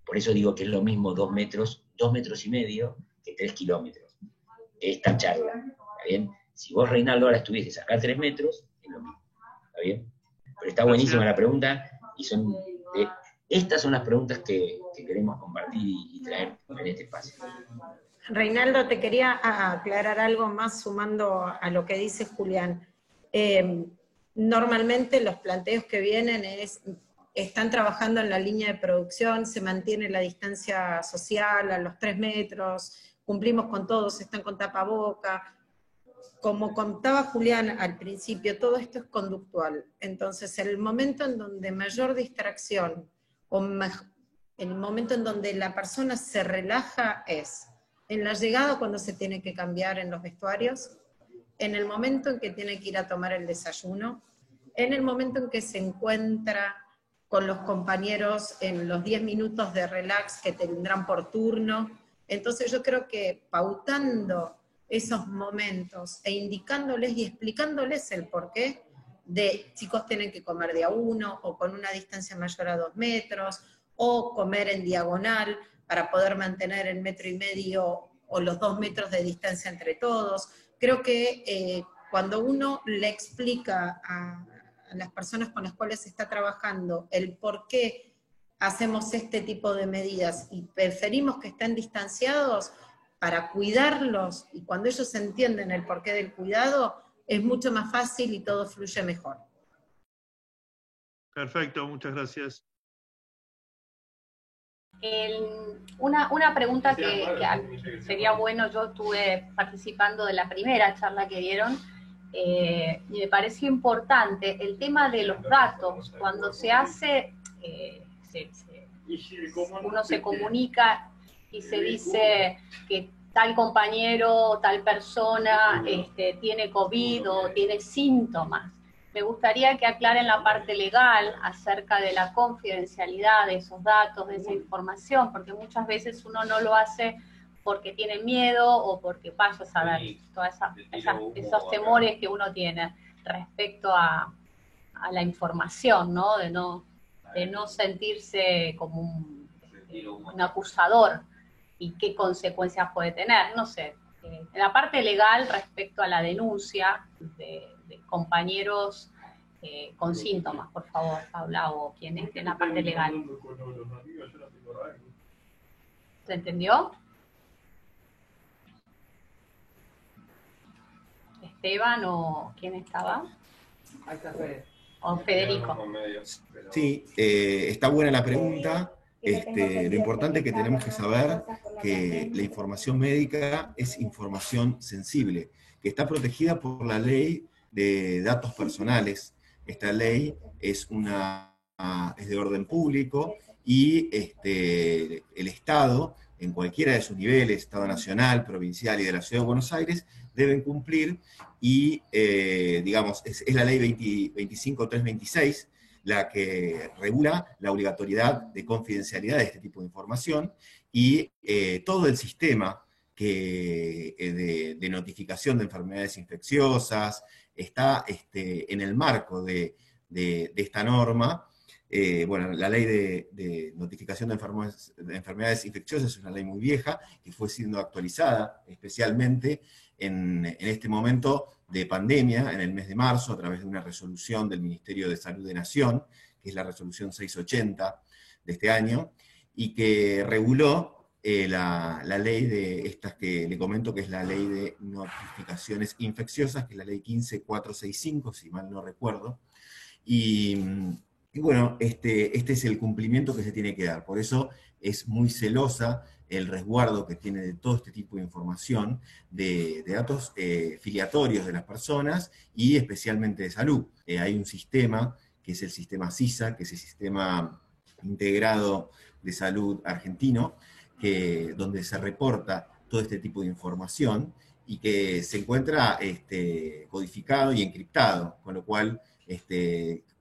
Por eso digo que es lo mismo 2 metros, 2,5 metros que 3 kilómetros. Esta charla, ¿está bien? Si vos, Reinaldo, ahora estuvieses acá a 3 metros, es lo mismo, ¿está bien? Pero está buenísima la pregunta, y estas son las preguntas que queremos compartir y traer en este espacio. Reinaldo, te quería aclarar algo más sumando a lo que dice Julián. Normalmente los planteos que vienen están trabajando en la línea de producción, se mantiene la distancia social a los 3 metros, cumplimos con todos, están con tapaboca. Como contaba Julián al principio, todo esto es conductual. Entonces, el momento en donde mayor distracción, el momento en donde la persona se relaja es en la llegada cuando se tiene que cambiar en los vestuarios, en el momento en que tiene que ir a tomar el desayuno, en el momento en que se encuentra con los compañeros en los 10 minutos de relax que tendrán por turno. Entonces yo creo que pautando esos momentos e indicándoles y explicándoles el porqué de chicos tienen que comer de a 1 o con una distancia mayor a 2 metros o comer en diagonal para poder mantener el 1,5 metros o los 2 metros de distancia entre todos, Creo que cuando uno le explica a las personas con las cuales se está trabajando el por qué hacemos este tipo de medidas y preferimos que estén distanciados para cuidarlos, y cuando ellos entienden el porqué del cuidado, es mucho más fácil y todo fluye mejor. Perfecto, muchas gracias. Una pregunta que sería bueno, yo estuve participando de la primera charla que dieron, y me pareció importante el tema de los datos. Cuando se hace, uno se comunica y se dice que tal compañero, tal persona tiene COVID o tiene síntomas. Me gustaría que aclaren la parte legal acerca de la confidencialidad de esos datos, de esa información, porque muchas veces uno no lo hace porque tiene miedo o porque vaya a saber todos esos temores que uno tiene respecto a la información, ¿no? De no sentirse como un acusador y qué consecuencias puede tener. No sé, en la parte legal respecto a la denuncia de compañeros con síntomas, por favor, Paula, o quien esté en la parte legal. ¿Se entendió? ¿Esteban o quién estaba? Ahí está Fede. ¿O Federico? Sí, está buena la pregunta. Lo importante es que tenemos que saber que la información médica es información sensible, que está protegida por la ley de datos personales. Esta ley es de orden público y el Estado, en cualquiera de sus niveles, Estado nacional, provincial y de la Ciudad de Buenos Aires, deben cumplir y, digamos, es la ley 25326 la que regula la obligatoriedad de confidencialidad de este tipo de información, y todo el sistema de notificación de enfermedades infecciosas está en el marco de esta norma. Bueno, la ley de notificación de enfermedades infecciosas es una ley muy vieja, que fue siendo actualizada especialmente en este momento de pandemia, en el mes de marzo, a través de una resolución del Ministerio de Salud de Nación, que es la resolución 680 de este año, y que reguló la ley de estas que le comento, que es la ley de notificaciones infecciosas, que es la ley 15465, si mal no recuerdo, y bueno, este es el cumplimiento que se tiene que dar. Por eso es muy celosa el resguardo que tiene de todo este tipo de información, de datos filiatorios de las personas y especialmente de salud. Hay un sistema, que es el sistema SISA, que es el Sistema Integrado de Salud Argentino, donde se reporta todo este tipo de información y que se encuentra codificado y encriptado, con lo cual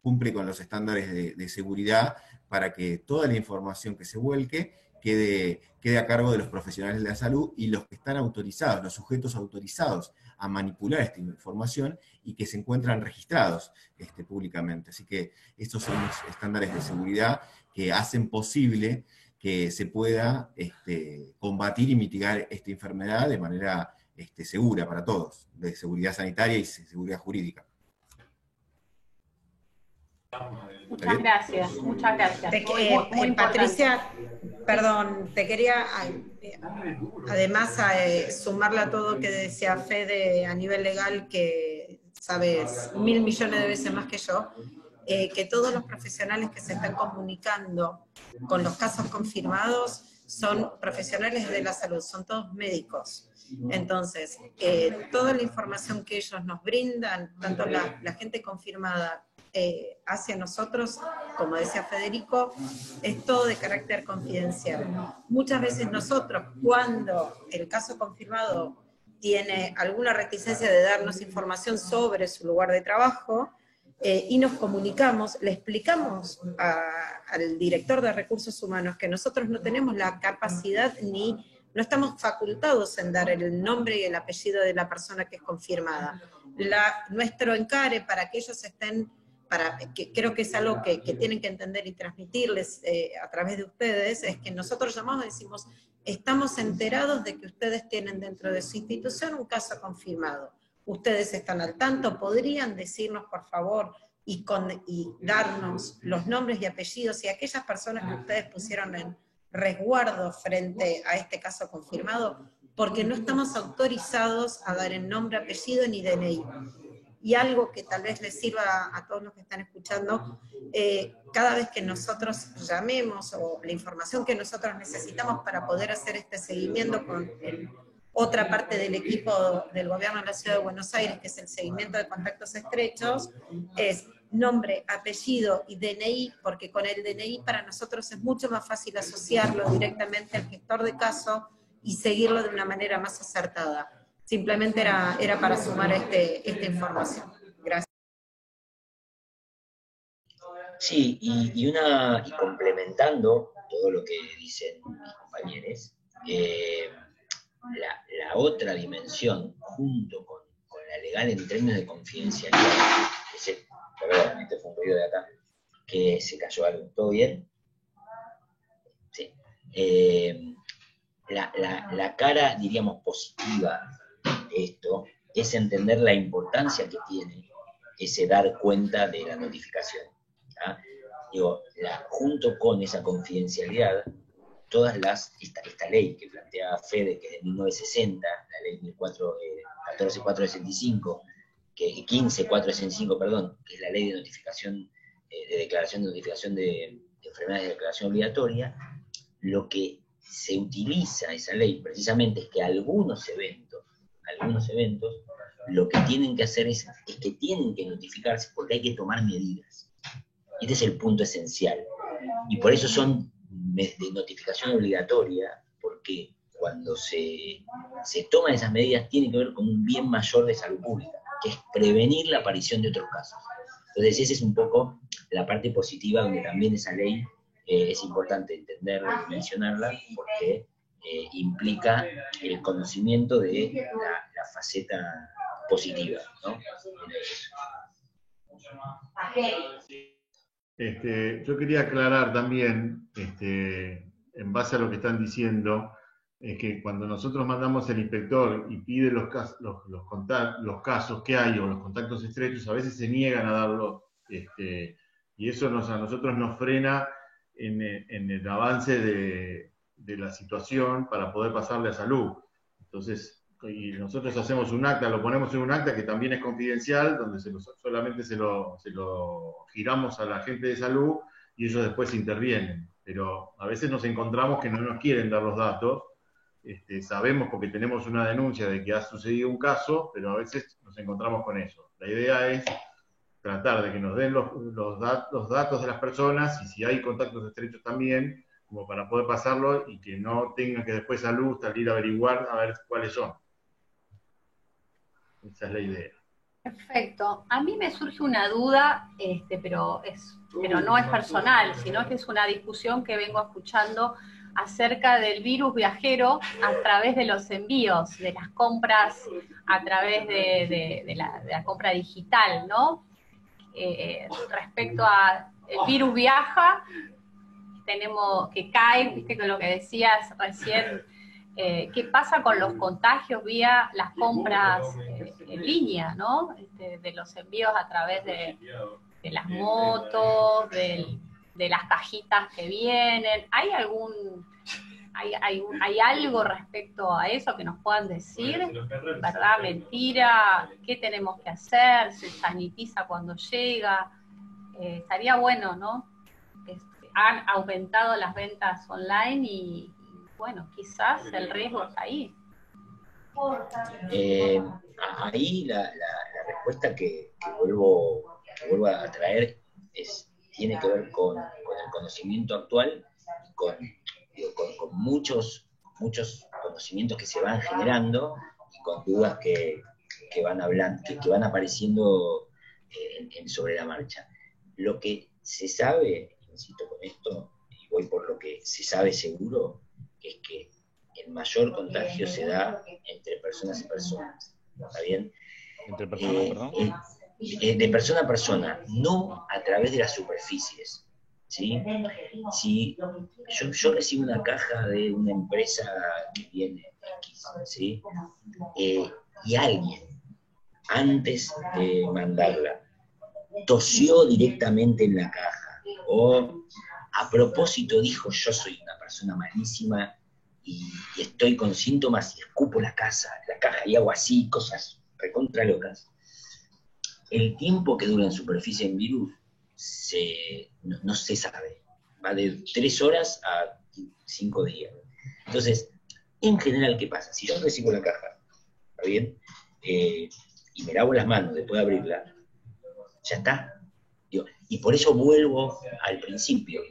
cumple con los estándares de seguridad para que toda la información que se vuelque quede a cargo de los profesionales de la salud y los que están autorizados, los sujetos autorizados a manipular esta información y que se encuentran registrados públicamente. Así que estos son los estándares de seguridad que hacen posible que se pueda combatir y mitigar esta enfermedad de manera segura para todos, de seguridad sanitaria y seguridad jurídica. Muchas gracias, muchas gracias. Muy Patricia, perdón, te quería además sumarle a todo que decía Fede a nivel legal, que sabes 1.000 millones de veces más que yo, que todos los profesionales que se están comunicando con los casos confirmados son profesionales de la salud, son todos médicos. Entonces, toda la información que ellos nos brindan, tanto la gente confirmada hacia nosotros, como decía Federico, es todo de carácter confidencial. Muchas veces nosotros, cuando el caso confirmado tiene alguna reticencia de darnos información sobre su lugar de trabajo, y nos comunicamos, le explicamos al director de recursos humanos que nosotros no tenemos la capacidad ni no estamos facultados en dar el nombre y el apellido de la persona que es confirmada. Nuestro encare para que ellos estén que creo que es algo que tienen que entender y transmitirles a través de ustedes, es que nosotros llamamos y decimos, estamos enterados de que ustedes tienen dentro de su institución un caso confirmado. Ustedes están al tanto, ¿podrían decirnos, por favor, y darnos los nombres y apellidos y aquellas personas que ustedes pusieron en resguardo frente a este caso confirmado? Porque no estamos autorizados a dar el nombre, apellido ni DNI. Y algo que tal vez les sirva a todos los que están escuchando, cada vez que nosotros llamemos o la información que nosotros necesitamos para poder hacer este seguimiento con otra parte del equipo del gobierno de la Ciudad de Buenos Aires, que es el seguimiento de contactos estrechos, es nombre, apellido y DNI, porque con el DNI para nosotros es mucho más fácil asociarlo directamente al gestor de caso y seguirlo de una manera más acertada. Simplemente era para sumar esta información. Gracias. Sí, y complementando todo lo que dicen mis compañeros, la otra dimensión, junto con la legal en términos de confidencialidad, perdón, este fue un ruido de acá, que se cayó algo, ¿todo bien? Sí. La cara, diríamos, positiva de esto es entender la importancia que tiene ese dar cuenta de la notificación. ¿Ah? Digo, junto con esa confidencialidad, esta ley que plantea Fede, que es de 1960, la ley 14465, 15465, perdón, que es la ley de notificación, de declaración de notificación de enfermedades de declaración obligatoria, lo que se utiliza esa ley precisamente es que algunos eventos, lo que tienen que hacer es que tienen que notificarse porque hay que tomar medidas. Este es el punto esencial. Y por eso son de notificación obligatoria, porque cuando se toman esas medidas tiene que ver con un bien mayor de salud pública, que es prevenir la aparición de otros casos. Entonces esa es un poco la parte positiva donde también esa ley es importante entenderla y mencionarla, porque implica el conocimiento de la faceta positiva, ¿no? Yo quería aclarar también, en base a lo que están diciendo, es que cuando nosotros mandamos el inspector y pide los casos que hay o los contactos estrechos, a veces se niegan a darlos, y eso a nosotros nos frena en el avance de la situación para poder pasarle a salud. Entonces, y nosotros hacemos un acta, lo ponemos en un acta que también es confidencial, donde solamente se lo giramos a la gente de salud y ellos después intervienen. Pero a veces nos encontramos que no nos quieren dar los datos. Sabemos porque tenemos una denuncia de que ha sucedido un caso, pero a veces nos encontramos con eso. La idea es tratar de que nos den los datos de las personas y si hay contactos estrechos también, como para poder pasarlo y que no tengan que después salud salir a averiguar a ver cuáles son. Esa es la idea. Perfecto. A mí me surge una duda, pero no es personal, sino que es una discusión que vengo escuchando acerca del virus viajero a través de los envíos, de las compras a través de la compra digital, ¿no? Respecto a el virus viaja, tenemos que cae, viste con lo que decías recién, ¿qué pasa con los contagios vía las compras en línea, ¿no? De los envíos a través de las motos, de las cajitas que vienen. ¿Hay hay algo respecto a eso que nos puedan decir? ¿Verdad? ¿Mentira? ¿Qué tenemos que hacer? ¿Se sanitiza cuando llega? Estaría bueno, ¿no? Han aumentado las ventas online y bueno, quizás el riesgo está ahí. Ahí la respuesta que vuelvo a traer tiene que ver con el conocimiento actual y con muchos conocimientos que se van generando y con dudas que van apareciendo sobre la marcha. Lo que se sabe, insisto con esto, y voy por lo que se sabe seguro, es que el mayor contagio se da entre personas y personas. ¿Está bien? ¿Entre personas, perdón? de persona a persona, no a través de las superficies. ¿Sí? Si yo recibo una caja de una empresa que viene X, ¿sí? Y alguien, antes de mandarla, tosió directamente en la caja, o a propósito dijo, yo soy una persona malísima y estoy con síntomas y escupo la caja y hago así, cosas recontra locas. El tiempo que dura en superficie en virus no se sabe. Va de 3 horas a 5 días. Entonces, en general, ¿qué pasa? Si yo recibo la caja, ¿está bien? Y me lavo las manos después de abrirla, ya está. Y por eso vuelvo al principio.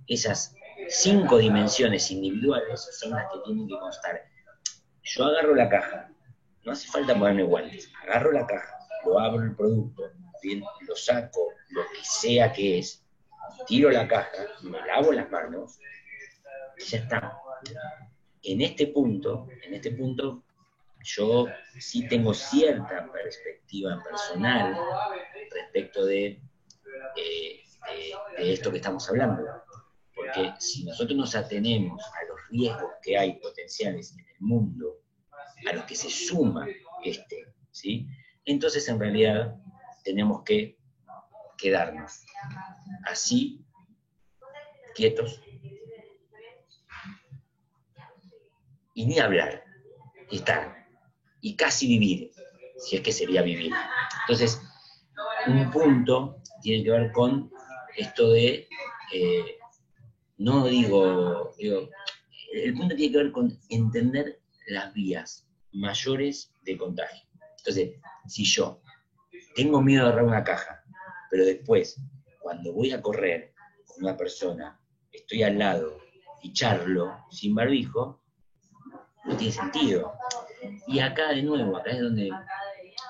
Esas 5 dimensiones individuales son las que tienen que constar. Yo agarro la caja, no hace falta ponerme guantes, agarro la caja, lo abro el producto, bien, lo saco, lo que sea que es, tiro la caja, me lavo las manos, y ya está. En este punto, yo sí tengo cierta perspectiva personal respecto de esto que estamos hablando. Porque si nosotros nos atenemos a los riesgos que hay potenciales en el mundo, a los que se suma ¿sí? Entonces en realidad tenemos que quedarnos así, quietos, y ni hablar, y estar, y casi vivir, si es que sería vivir. Entonces, un punto tiene que ver con esto de, no digo, el punto tiene que ver con entender las vías mayores de contagio. Entonces, si yo tengo miedo de agarrar una caja, pero después, cuando voy a correr con una persona, estoy al lado y charlo sin barbijo, no tiene sentido. Y acá de nuevo, acá es donde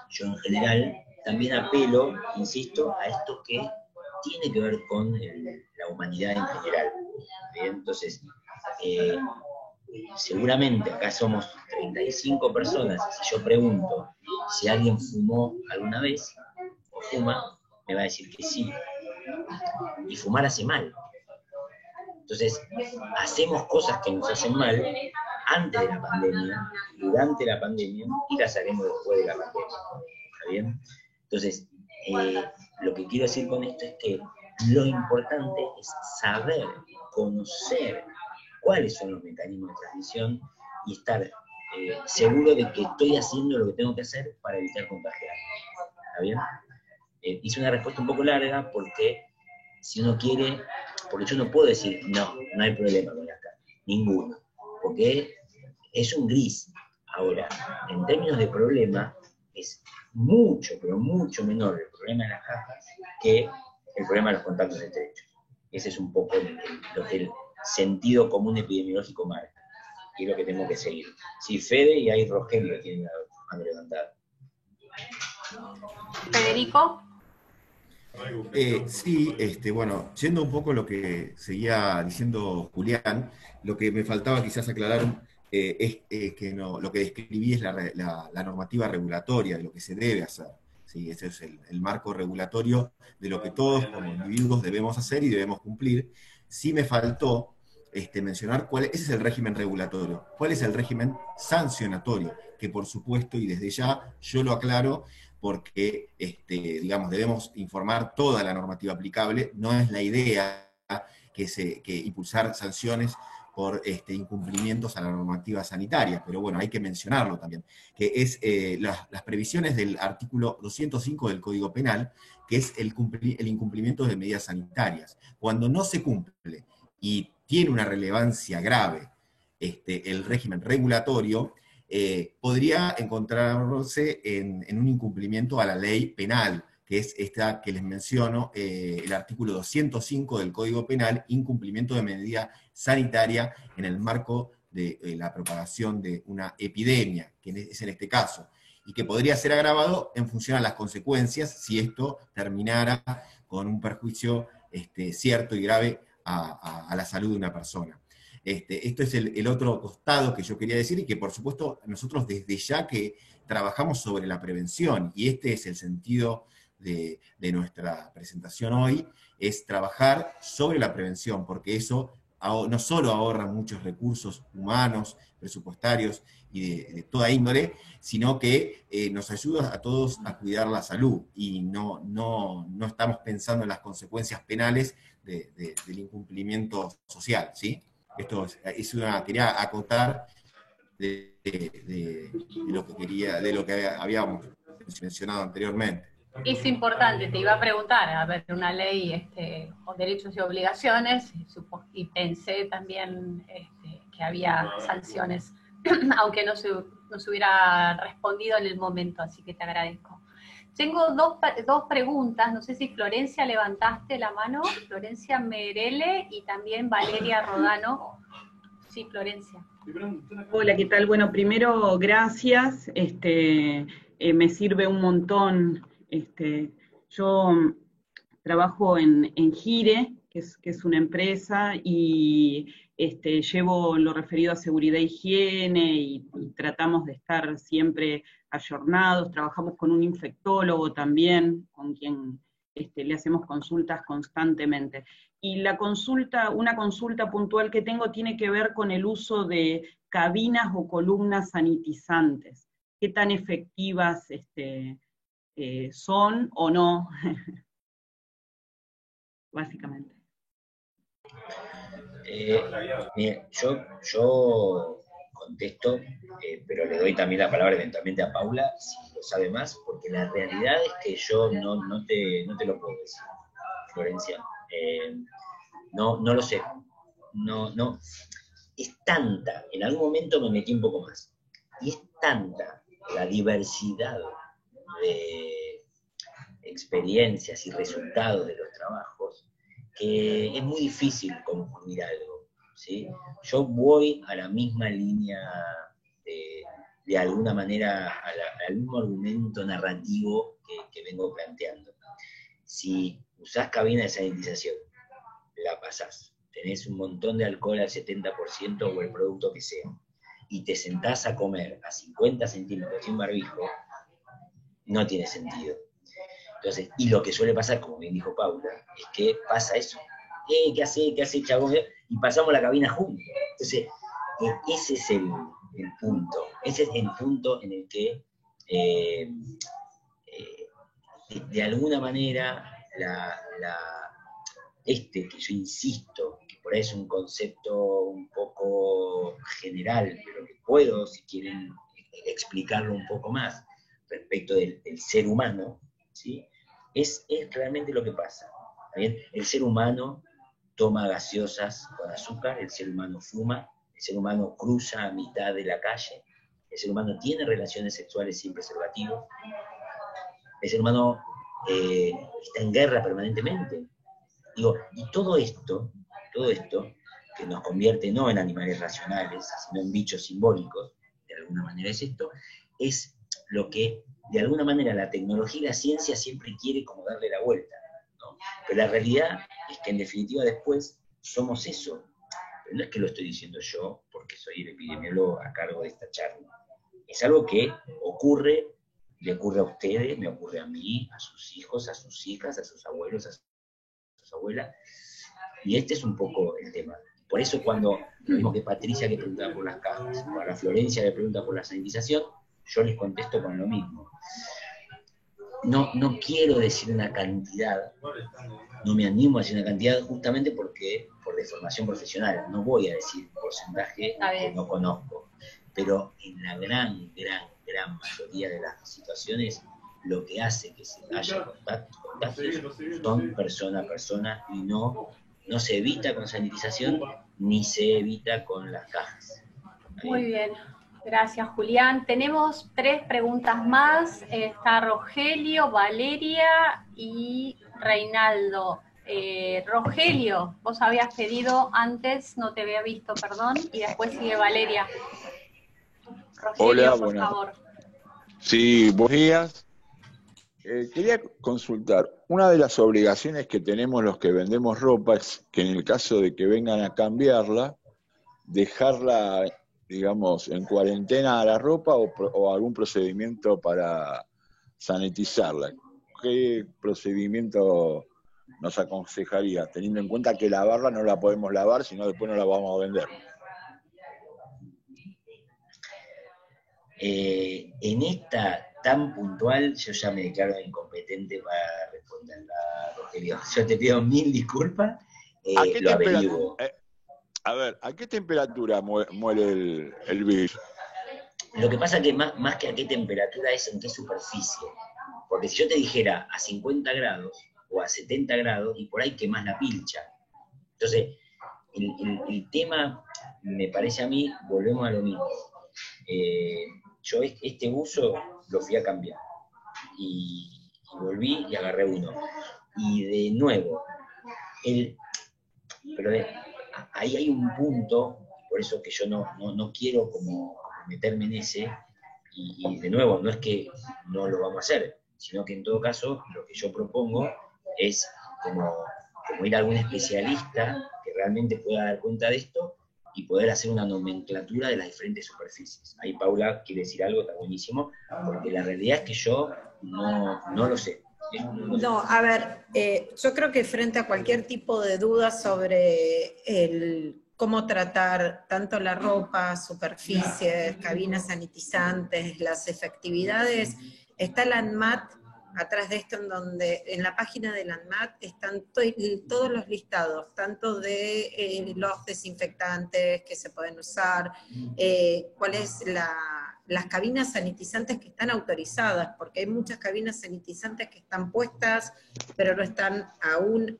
yo en general también apelo, insisto, a esto que tiene que ver con la humanidad en general. ¿Bien? Entonces, seguramente acá somos 35 personas, y si yo pregunto si alguien fumó alguna vez, o fuma, me va a decir que sí. Y fumar hace mal. Entonces, hacemos cosas que nos hacen mal antes de la pandemia, durante la pandemia, y las haremos después de la pandemia. ¿Está bien? Entonces, lo que quiero decir con esto es que lo importante es saber, conocer cuáles son los mecanismos de transmisión y estar seguro de que estoy haciendo lo que tengo que hacer para evitar contagiar. ¿Está bien? Hice una respuesta un poco larga porque si uno quiere, porque yo no puedo decir, no hay problema con la carne, ninguno, porque es un gris. Ahora, en términos de problema, es mucho, pero mucho menor el problema de las cajas que el problema de los contactos estrechos. Ese es un poco lo que el sentido común epidemiológico marca, y es lo que tenemos que seguir. Sí, Fede y ahí Rogelio tienen la mano levantada. Federico. Sí, bueno, yendo un poco lo que seguía diciendo Julián, lo que me faltaba quizás aclarar es que no, lo que describí es la normativa regulatoria de lo que se debe hacer. ¿Sí? Ese es el marco regulatorio de lo que todos como individuos debemos hacer y debemos cumplir. Sí me faltó mencionar ese es el régimen regulatorio. ¿Cuál es el régimen sancionatorio? Que por supuesto, y desde ya yo lo aclaro, porque digamos, debemos informar toda la normativa aplicable, no es la idea que impulsar sanciones por incumplimientos a la normativa sanitaria, pero bueno, hay que mencionarlo también, que es las previsiones del artículo 205 del Código Penal, que es el incumplimiento de medidas sanitarias. Cuando no se cumple y tiene una relevancia grave el régimen regulatorio, podría encontrarse en un incumplimiento a la ley penal, que es esta que les menciono, el artículo 205 del Código Penal, incumplimiento de medida sanitaria en el marco de la propagación de una epidemia, que es en este caso, y que podría ser agravado en función a las consecuencias si esto terminara con un perjuicio cierto y grave a la salud de una persona. Esto es el otro costado que yo quería decir, y que por supuesto nosotros desde ya que trabajamos sobre la prevención, y este es el sentido de nuestra presentación hoy, es trabajar sobre la prevención, porque eso no solo ahorra muchos recursos humanos, presupuestarios y de toda índole, sino que nos ayuda a todos a cuidar la salud, y no estamos pensando en las consecuencias penales del incumplimiento social, ¿sí? Esto quería acotar de lo que habíamos mencionado anteriormente. Es importante, te iba a preguntar, a ver, una ley con derechos y obligaciones, y pensé también que había sanciones, aunque no se hubiera respondido en el momento, así que te agradezco. Tengo dos preguntas, no sé si Florencia levantaste la mano, Florencia Merele y también Valeria Rodano. Sí, Florencia. Hola, ¿qué tal? Bueno, primero, gracias, me sirve un montón. Yo trabajo en Gire, que es una empresa, y llevo lo referido a seguridad e higiene, y tratamos de estar siempre ayornados. Trabajamos con un infectólogo también, con quien le hacemos consultas constantemente. Y una consulta puntual que tengo tiene que ver con el uso de cabinas o columnas sanitizantes. ¿Qué tan efectivas son o no? Básicamente. Yo contesto, pero le doy también la palabra eventualmente a Paula, si lo sabe más, porque la realidad es que yo no te lo puedo decir, Florencia. No lo sé. No. Es tanta, en algún momento me metí un poco más, y es tanta la diversidad de experiencias y resultados de los trabajos, que es muy difícil concluir algo, ¿sí? Yo voy a la misma línea de alguna manera, al mismo argumento narrativo que vengo planteando. Si usás cabina de sanitización, la pasás, tenés un montón de alcohol al 70% o el producto que sea, y te sentás a comer a 50 centímetros sin barbijo, no tiene sentido. Entonces, y lo que suele pasar, como bien dijo Paula, es que pasa eso. ¿Qué hace, chabón? Y pasamos la cabina juntos. Entonces, ese es el punto. Ese es el punto en el que, de alguna manera, que yo insisto, que por ahí es un concepto un poco general, pero que puedo, si quieren, explicarlo un poco más, respecto del ser humano, ¿sí? Es realmente lo que pasa. ¿Bien? El ser humano toma gaseosas con azúcar, el ser humano fuma, el ser humano cruza a mitad de la calle, el ser humano tiene relaciones sexuales sin preservativo, el ser humano está en guerra permanentemente. Digo, y todo esto que nos convierte no en animales racionales, sino en bichos simbólicos, de alguna manera es esto, es lo que de alguna manera la tecnología y la ciencia siempre quiere como darle la vuelta, ¿no? Pero la realidad es que en definitiva después somos eso. Pero no es que lo estoy diciendo yo porque soy el epidemiólogo a cargo de esta charla. Es algo que ocurre, le ocurre a ustedes, me ocurre a mí, a sus hijos, a sus hijas, a sus abuelos, a sus abuelas. Y este es un poco el tema. Por eso cuando vemos que Patricia le pregunta por las cajas, o a la Florencia le pregunta por la sanitización, yo les contesto con lo mismo. No quiero decir una cantidad, no me animo a decir una cantidad justamente porque por deformación profesional, no voy a decir un porcentaje que no conozco, pero en la gran mayoría de las situaciones lo que hace que se haya contagios son persona a persona y no se evita con sanitización ni se evita con las cajas. Muy bien. Gracias, Julián. Tenemos 3 preguntas más. Está Rogelio, Valeria y Reinaldo. Rogelio, vos habías pedido antes, no te había visto, perdón, y después sigue Valeria. Rogelio, hola, por favor. Sí, buenos días. Quería consultar, una de las obligaciones que tenemos los que vendemos ropa es que en el caso de que vengan a cambiarla, dejarla, digamos, en cuarentena a la ropa o algún procedimiento para sanitizarla. qué procedimiento nos aconsejaría, teniendo en cuenta que lavarla no la podemos lavar, sino después no la vamos a vender? En esta tan puntual, yo ya me declaro incompetente para responderla, Rogelio. Yo te pido 1000 disculpas, lo averiguo. A ver, ¿a qué temperatura muere el virus? Lo que pasa es que más que a qué temperatura es en qué superficie. Porque si yo te dijera a 50 grados o a 70 grados, y por ahí quemás la pilcha. Entonces, el tema, me parece a mí, volvemos a lo mismo. Yo este uso lo fui a cambiar. Y volví y agarré uno. Y de nuevo, pero ahí hay un punto, por eso que yo no quiero como meterme en ese, y de nuevo, no es que no lo vamos a hacer, sino que en todo caso lo que yo propongo es como ir a algún especialista que realmente pueda dar cuenta de esto y poder hacer una nomenclatura de las diferentes superficies. Ahí Paula quiere decir algo, está buenísimo, porque la realidad es que yo no lo sé. No, a ver, yo creo que frente a cualquier tipo de duda sobre cómo tratar tanto la ropa, superficies, cabinas sanitizantes, las efectividades, está la ANMAT atrás de esto, en la página de la ANMAT están todos los listados, tanto de los desinfectantes que se pueden usar, cuáles las cabinas sanitizantes que están autorizadas, porque hay muchas cabinas sanitizantes que están puestas, pero no están aún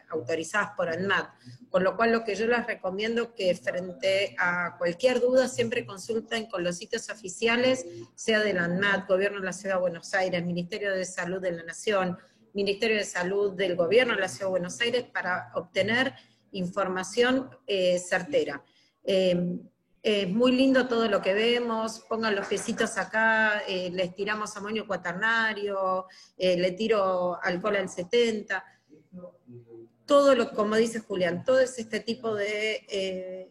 autorizadas por ANMAT. Con lo cual, lo que yo les recomiendo que frente a cualquier duda siempre consulten con los sitios oficiales, sea de la ANMAT, Gobierno de la Ciudad de Buenos Aires, Ministerio de Salud de la Nación, Ministerio de Salud del Gobierno de la Ciudad de Buenos Aires, para obtener información certera. Es muy lindo todo lo que vemos, pongan los piecitos acá, les tiramos amonio cuaternario, le tiro alcohol al 70, todo como dice Julián, todo es este tipo de,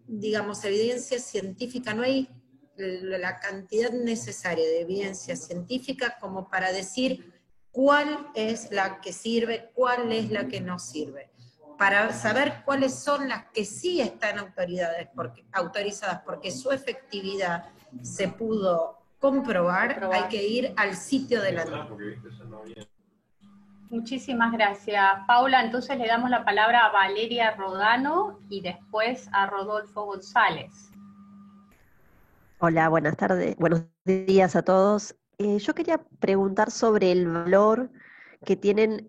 digamos, evidencia científica. No hay la cantidad necesaria de evidencia científica como para decir cuál es la que sirve, cuál es la que no sirve. Para saber cuáles son las que sí están autorizadas porque su efectividad se pudo comprobar, hay que ir al sitio de la ANMAT. Muchísimas gracias. Paula, entonces le damos la palabra a Valeria Rodano y después a Rodolfo González. Hola, buenas tardes, buenos días a todos. Yo quería preguntar sobre el valor que tienen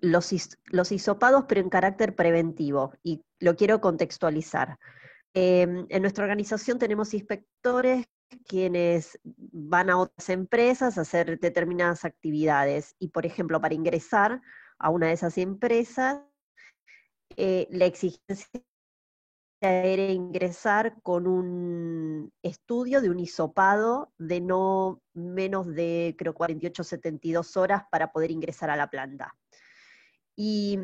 los hisopados, pero en carácter preventivo, y lo quiero contextualizar. En nuestra organización tenemos inspectores quienes van a otras empresas a hacer determinadas actividades, y por ejemplo, para ingresar a una de esas empresas, la exigencia era ingresar con un estudio de un hisopado de no menos de, creo, 48 o 72 horas para poder ingresar a la planta. Y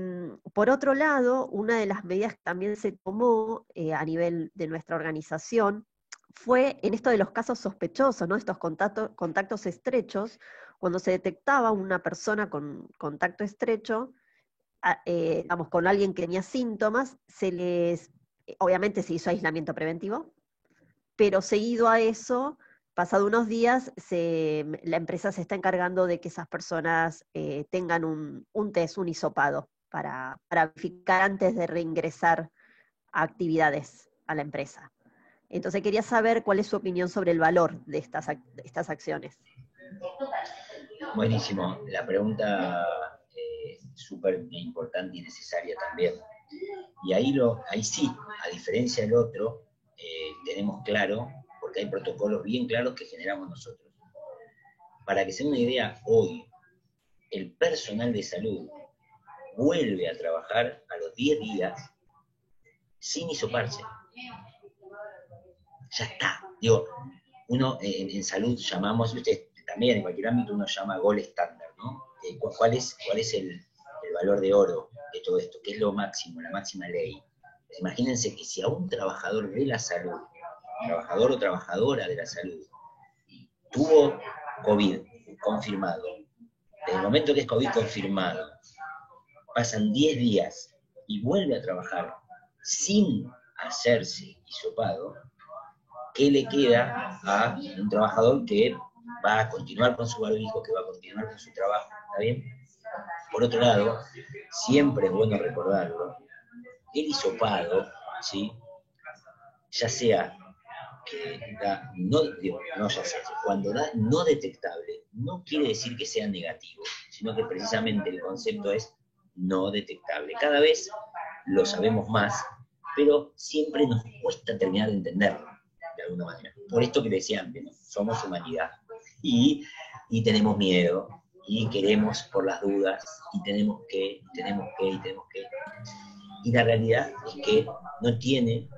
por otro lado, una de las medidas que también se tomó a nivel de nuestra organización fue en esto de los casos sospechosos, ¿no? Estos contactos estrechos, cuando se detectaba una persona con contacto estrecho, digamos, con alguien que tenía síntomas, obviamente se hizo aislamiento preventivo, pero seguido a eso, pasado unos días, la empresa se está encargando de que esas personas tengan un test, un hisopado, para verificar antes de reingresar a actividades a la empresa. Entonces quería saber cuál es su opinión sobre el valor de estas acciones. Buenísimo, la pregunta súper importante y necesaria también. Y ahí sí, a diferencia del otro, tenemos claro, porque hay protocolos bien claros que generamos nosotros. Para que se den una idea, hoy el personal de salud vuelve a trabajar a los 10 días sin hisoparse. Ya está. Digo, uno en salud llamamos, y ustedes también en cualquier ámbito uno llama gol estándar, ¿no? ¿Cuál es el valor de oro de todo esto? ¿Qué es lo máximo, la máxima ley? Pues imagínense que si a un trabajador de la salud, trabajador o trabajadora de la salud, tuvo COVID confirmado desde el momento que es COVID confirmado, pasan 10 días y vuelve a trabajar sin hacerse hisopado, ¿qué le queda a un trabajador que va a continuar con su barbijo, que va a continuar con su trabajo? ¿Está bien? Por otro lado, siempre es bueno recordarlo, el hisopado, ¿sí? Ya sea que da cuando da no detectable, no quiere decir que sea negativo, sino que precisamente el concepto es no detectable. Cada vez lo sabemos más, pero siempre nos cuesta terminar de entenderlo, de alguna manera. Por esto que decía antes, ¿no? Somos humanidad. Y tenemos miedo, y queremos por las dudas, y tenemos que. Y la realidad es que no tiene,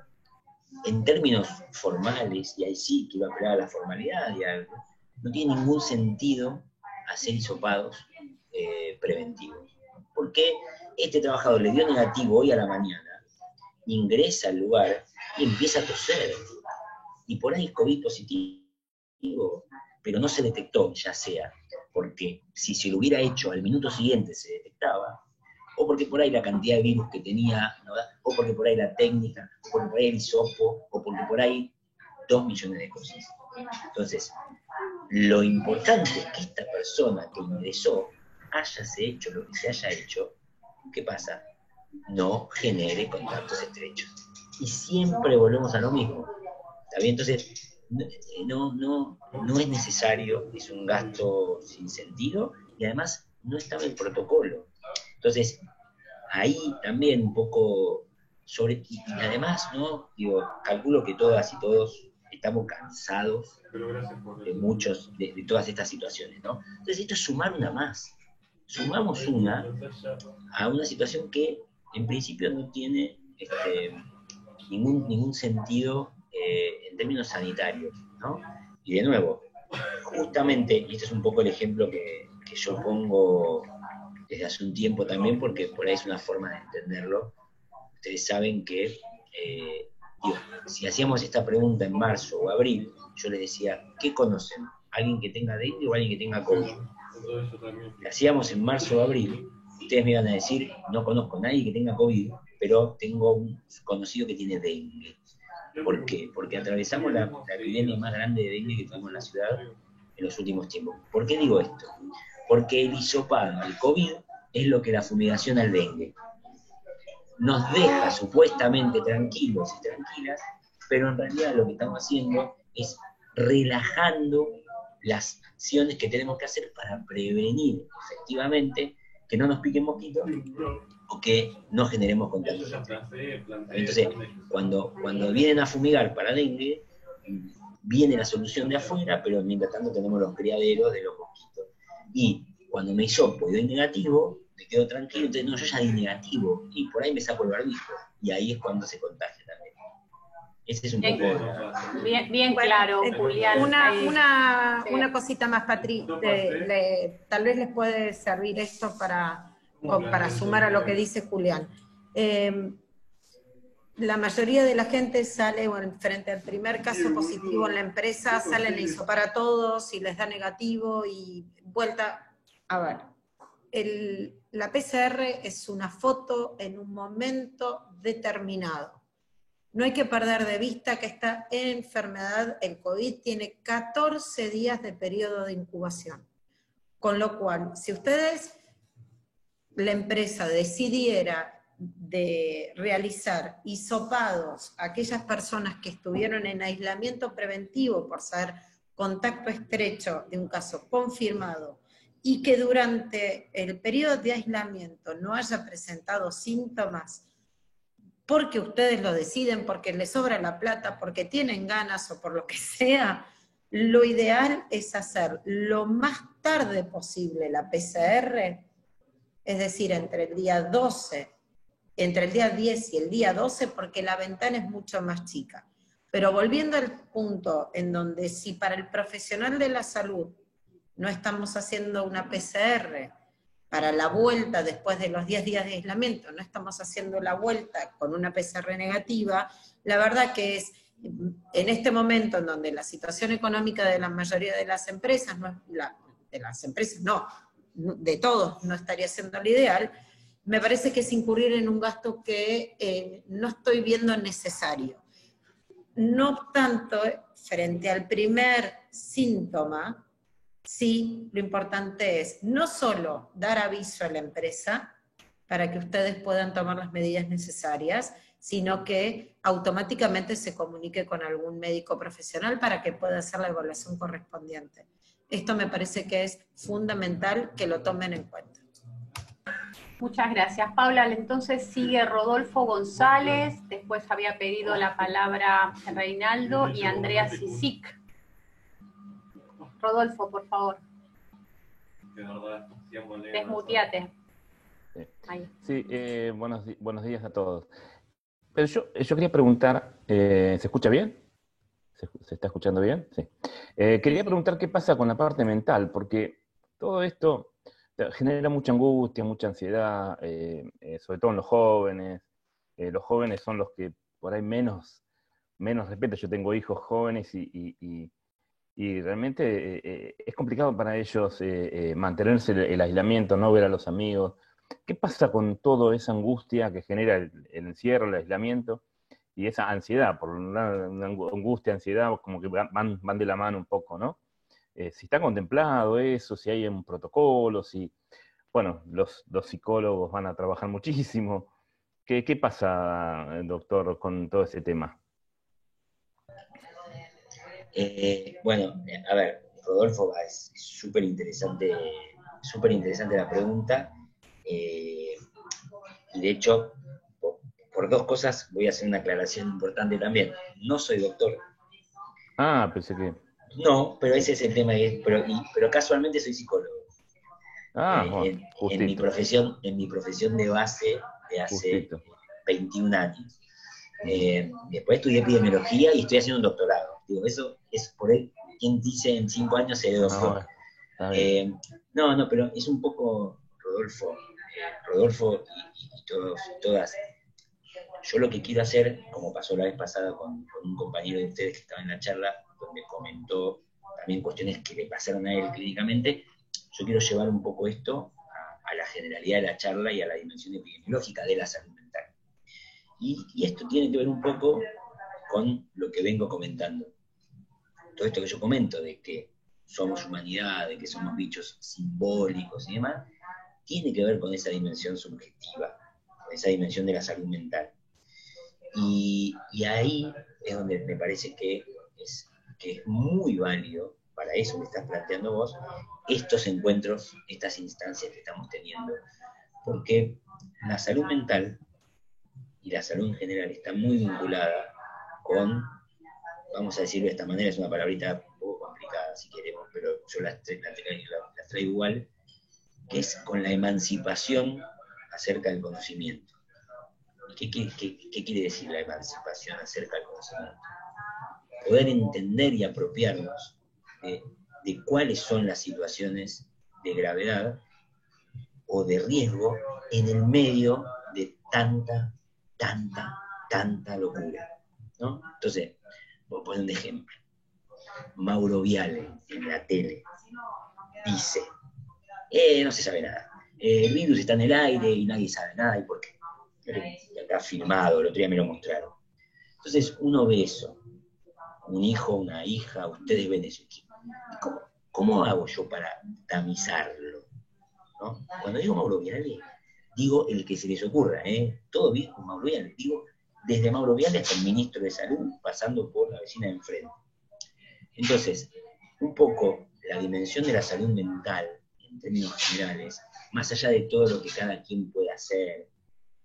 en términos formales, y ahí sí que iba a apelar a la formalidad y algo, no tiene ningún sentido hacer hisopados preventivos. Porque este trabajador le dio negativo hoy a la mañana, ingresa al lugar y empieza a toser. Y por ahí es COVID positivo, pero no se detectó, ya sea porque si se lo hubiera hecho al minuto siguiente se detectaba, o porque por ahí la cantidad de virus que tenía, ¿no? O porque por ahí la técnica, o porque por ahí el hisopo, o porque por ahí 2 millones de cosas. Entonces, lo importante es que esta persona que ingresó hayase hecho lo que se haya hecho, ¿qué pasa? No genere contactos estrechos. Y siempre volvemos a lo mismo. ¿Está bien? Entonces, no es necesario, es un gasto sin sentido, y además no estaba en el protocolo. Entonces, ahí también un poco y además, ¿no? Digo, calculo que todas y todos estamos cansados de todas estas situaciones, ¿no? Entonces, esto es sumar una más. Sumamos una a una situación que en principio no tiene ningún sentido en términos sanitarios, ¿no? Y de nuevo, justamente, y este es un poco el ejemplo que yo pongo desde hace un tiempo también, porque por ahí es una forma de entenderlo. Ustedes saben que, si hacíamos esta pregunta en marzo o abril, yo les decía, ¿qué conocen? ¿Alguien que tenga dengue o alguien que tenga COVID? La hacíamos en marzo o abril, ustedes me iban a decir, no conozco a nadie que tenga COVID, pero tengo un conocido que tiene dengue. ¿Por qué? Porque atravesamos la epidemia más grande de dengue que tuvimos en la ciudad en los últimos tiempos. ¿Por qué digo esto? Porque el hisopado al COVID es lo que la fumigación al dengue. Nos deja supuestamente tranquilos y tranquilas, pero en realidad lo que estamos haciendo es relajando las acciones que tenemos que hacer para prevenir efectivamente que no nos piquen mosquitos o que no generemos contagios. Entonces, cuando vienen a fumigar para dengue, viene la solución de afuera, pero mientras tanto tenemos los criaderos de los mosquitos. Y cuando me hisopo y doy negativo, me quedo tranquilo, entonces no, yo ya di negativo, y por ahí me saco el barbijo, y ahí es cuando se contagia también. Ese es un poco... Bien claro, Julián. Una cosita más, Patri, tal vez les puede servir esto para sumar a lo que dice Julián. La mayoría de la gente sale, frente al primer caso positivo en la empresa, salen a hisopar a todos y les da negativo y vuelta. A ver, la PCR es una foto en un momento determinado. No hay que perder de vista que esta enfermedad, el COVID, tiene 14 días de periodo de incubación. Con lo cual, si la empresa decidiera de realizar hisopados a aquellas personas que estuvieron en aislamiento preventivo por ser contacto estrecho de un caso confirmado y que durante el periodo de aislamiento no haya presentado síntomas, porque ustedes lo deciden, porque les sobra la plata, porque tienen ganas o por lo que sea, lo ideal es hacer lo más tarde posible la PCR, es decir, entre el día 10 y el día 12, porque la ventana es mucho más chica. Pero volviendo al punto en donde si para el profesional de la salud no estamos haciendo una PCR para la vuelta después de los 10 días de aislamiento, no estamos haciendo la vuelta con una PCR negativa, la verdad que es, en este momento en donde la situación económica de la mayoría de las empresas, de todos no estaría siendo lo ideal, me parece que es incurrir en un gasto que no estoy viendo necesario. No obstante, frente al primer síntoma, sí, lo importante es no solo dar aviso a la empresa para que ustedes puedan tomar las medidas necesarias, sino que automáticamente se comunique con algún médico profesional para que pueda hacer la evaluación correspondiente. Esto me parece que es fundamental que lo tomen en cuenta. Muchas gracias, Paula. Entonces sigue Rodolfo González, después había pedido la palabra Reinaldo y Andrea Sisic. Rodolfo, por favor. Desmuteate. Sí, buenos días a todos. Pero yo quería preguntar, ¿se escucha bien? ¿Se está escuchando bien? Sí. Quería preguntar qué pasa con la parte mental, porque todo esto genera mucha angustia, mucha ansiedad, sobre todo en los jóvenes. Los jóvenes son los que por ahí menos respetan. Yo tengo hijos jóvenes y realmente es complicado para ellos mantenerse el aislamiento, no ver a los amigos. ¿Qué pasa con toda esa angustia que genera el encierro, el aislamiento y esa ansiedad? Por una angustia, ansiedad, como que van de la mano un poco, ¿no? Si está contemplado eso, si hay un protocolo, si, bueno, los psicólogos van a trabajar muchísimo. ¿Qué pasa, doctor, con todo ese tema? Bueno, a ver, Rodolfo, es súper interesante la pregunta. Y de hecho, por dos cosas voy a hacer una aclaración importante también. No soy doctor. Ah, pensé que... No, pero ese es el tema, pero casualmente soy psicólogo. En mi profesión de base de hace 21 años. Después estudié epidemiología y estoy haciendo un doctorado. Digo, eso es por él. ¿Quién dice en 5 años seré doctor? No, pero es un poco, Rodolfo y todos y todas. Yo lo que quiero hacer, como pasó la vez pasada con un compañero de ustedes que estaba en la charla, donde comentó también cuestiones que le pasaron a él clínicamente, yo quiero llevar un poco esto a la generalidad de la charla y a la dimensión epidemiológica de la salud mental. Y esto tiene que ver un poco con lo que vengo comentando. Todo esto que yo comento, de que somos humanidad, de que somos bichos simbólicos y demás, tiene que ver con esa dimensión subjetiva, con esa dimensión de la salud mental. Y ahí es donde me parece que es muy válido, para eso que estás planteando vos, estos encuentros, estas instancias que estamos teniendo. Porque la salud mental y la salud en general está muy vinculada con, vamos a decirlo de esta manera, es una palabrita un poco complicada si queremos, pero yo la traigo igual, que es con la emancipación acerca del conocimiento. ¿Qué quiere decir la emancipación acerca del conocimiento? Poder entender y apropiarnos de cuáles son las situaciones de gravedad o de riesgo en el medio de tanta locura, ¿no? Entonces, voy a poner un ejemplo. Mauro Viale, en la tele, dice, no se sabe nada. El virus está en el aire y nadie sabe nada. ¿Y por qué? Está filmado, el otro día me lo mostraron. Entonces, uno ve eso. Un hijo, una hija, ustedes ven eso. ¿Cómo hago yo para tamizarlo? ¿No? Cuando digo Mauro Viale, digo el que se les ocurra, todo bien con Mauro Viale, digo desde Mauro Viale hasta el ministro de Salud, pasando por la vecina de enfrente. Entonces, un poco la dimensión de la salud mental, en términos generales, más allá de todo lo que cada quien puede hacer,